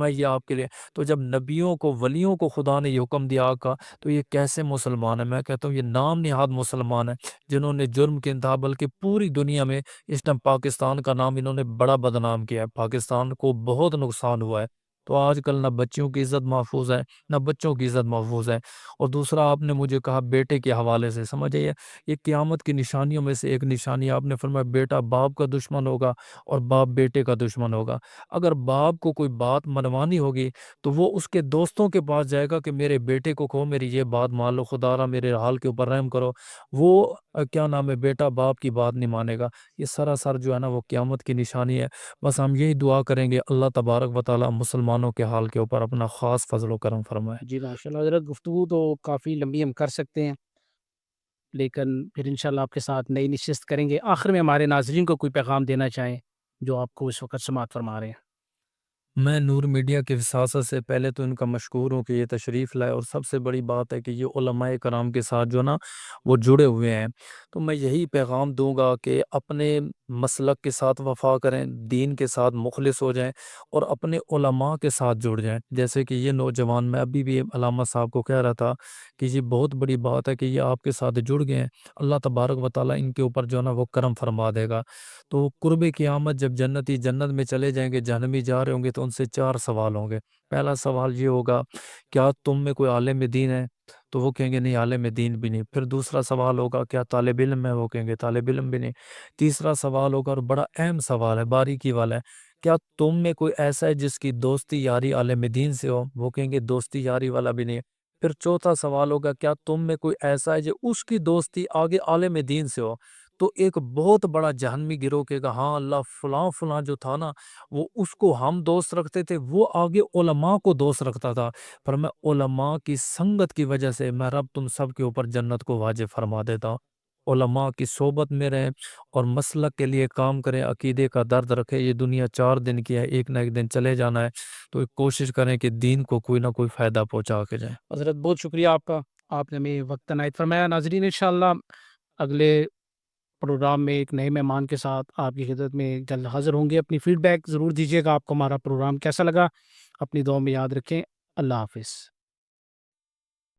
یہ آپ کے لیے۔ تو جب نبیوں کو، ولیوں کو خدا نے یہ حکم دیا آگ کا، تو یہ کیسے مسلمان ہیں؟ میں کہتا ہوں یہ نام نہاد مسلمان ہیں، جنہوں نے جرم کے انتہا، بلکہ پوری دنیا میں اس ٹائم پاکستان کا نام انہوں نے بڑا بدنام کیا ہے، پاکستان کو بہت نقصان ہوا ہے۔ تو آج کل نہ بچیوں کی عزت محفوظ ہے، نہ بچوں کی عزت محفوظ ہے۔ اور دوسرا آپ نے مجھے کہا بیٹے کے حوالے سے، سمجھئے یہ قیامت کی نشانیوں میں سے ایک نشانی، آپ نے فرمایا بیٹا باپ کا دشمن ہوگا اور باپ بیٹے کا دشمن ہوگا۔ اگر باپ کو کوئی بات منوانی ہوگی تو وہ اس کے دوستوں کے پاس جائے گا کہ میرے بیٹے کو کہو میری یہ بات مان لو، خدا را میرے حال کے اوپر رحم کرو۔ وہ کیا نام ہے، بیٹا باپ کی بات نہیں مانے گا۔ یہ سراسر جو ہے نا وہ قیامت کی نشانی ہے۔ بس ہم یہی دعا کریں گے اللہ تبارک و تعالی مسلمانوں کے حال کے اوپر اپنا خاص فضل و کرم فرمائے۔ جی ماشاء اللہ حضرت، گفتگو تو کافی لمبی ہم کر سکتے ہیں، لیکن پھر انشاءاللہ آپ کے ساتھ نئی نشست کریں گے۔ آخر میں ہمارے ناظرین کو کوئی پیغام دینا چاہیں جو آپ کو اس وقت سماعت فرما رہے ہیں۔ میں نور میڈیا کے وساطت سے پہلے تو ان کا مشکور ہوں کہ یہ تشریف لائے، اور سب سے بڑی بات ہے کہ یہ علماء کرام کے ساتھ جو نا وہ جڑے ہوئے ہیں۔ تو میں یہی پیغام دوں گا کہ اپنے مسلک کے ساتھ وفا کریں، دین کے ساتھ مخلص ہو جائیں، اور اپنے علماء کے ساتھ جڑ جائیں۔ جیسے کہ یہ نوجوان، میں ابھی بھی علامہ صاحب کو کہہ رہا تھا کہ یہ بہت بڑی بات ہے کہ یہ آپ کے ساتھ جڑ گئے ہیں، اللہ تبارک و تعالیٰ ان کے اوپر جو ہے نا وہ کرم فرما دے گا۔ تو قرب قیامت جب جنتی جنت میں چلے جائیں گے، جہنمی جا رہے ہوں گے، تو ان سے 4 سوال ہوں گے۔ پہلا سوال یہ ہوگا کیا تم میں کوئی عالم دین ہے؟ تو وہ کہیں گے نہیں، عالم دین بھی نہیں۔ پھر دوسرا سوال ہوگا کیا طالب علم ہے؟ وہ کہیں گے طالب علم بھی نہیں۔ تیسرا سوال ہوگا، اور بڑا اہم سوال ہے، باریکی والا ہے، کیا تم میں کوئی ایسا ہے جس کی دوستی یاری عالم دین سے ہو؟ وہ کہیں گے دوستی یاری والا بھی نہیں۔ پھر چوتھا سوال ہوگا کیا تم میں کوئی ایسا ہے جو اس کی دوستی آگے عالم دین سے ہو؟ تو ایک بہت بڑا جہنمی گروہ کہے گا ہاں اللہ، فلاں فلاں جو تھا نا وہ اس کو ہم دوست رکھتے تھے، وہ آگے علماء کو دوست رکھتا تھا۔ پر میں علماء کی سنگت کی وجہ سے میں رب تم سب کے اوپر جنت کو واجب فرما دیتا ہوں۔ علماء کی صحبت میں رہیں اور مسلک کے لیے کام کریں، عقیدے کا درد رکھیں۔ یہ دنیا 4 دن کی ہے، ایک نہ ایک دن چلے جانا ہے، تو کوشش کریں کہ دین کو کوئی نہ کوئی فائدہ پہنچا کے جائیں۔ حضرت بہت شکریہ آپ کا، آپ نے ہمیں وقت عنایت فرمایا۔ ناظرین انشاءاللہ اگلے پروگرام میں ایک نئے مہمان کے ساتھ آپ کی خدمت میں جلد حاضر ہوں گے۔ اپنی فیڈ بیک ضرور دیجیے گا، آپ کو ہمارا پروگرام کیسا لگا، اپنی دعاؤں میں یاد رکھیں۔ اللہ حافظ۔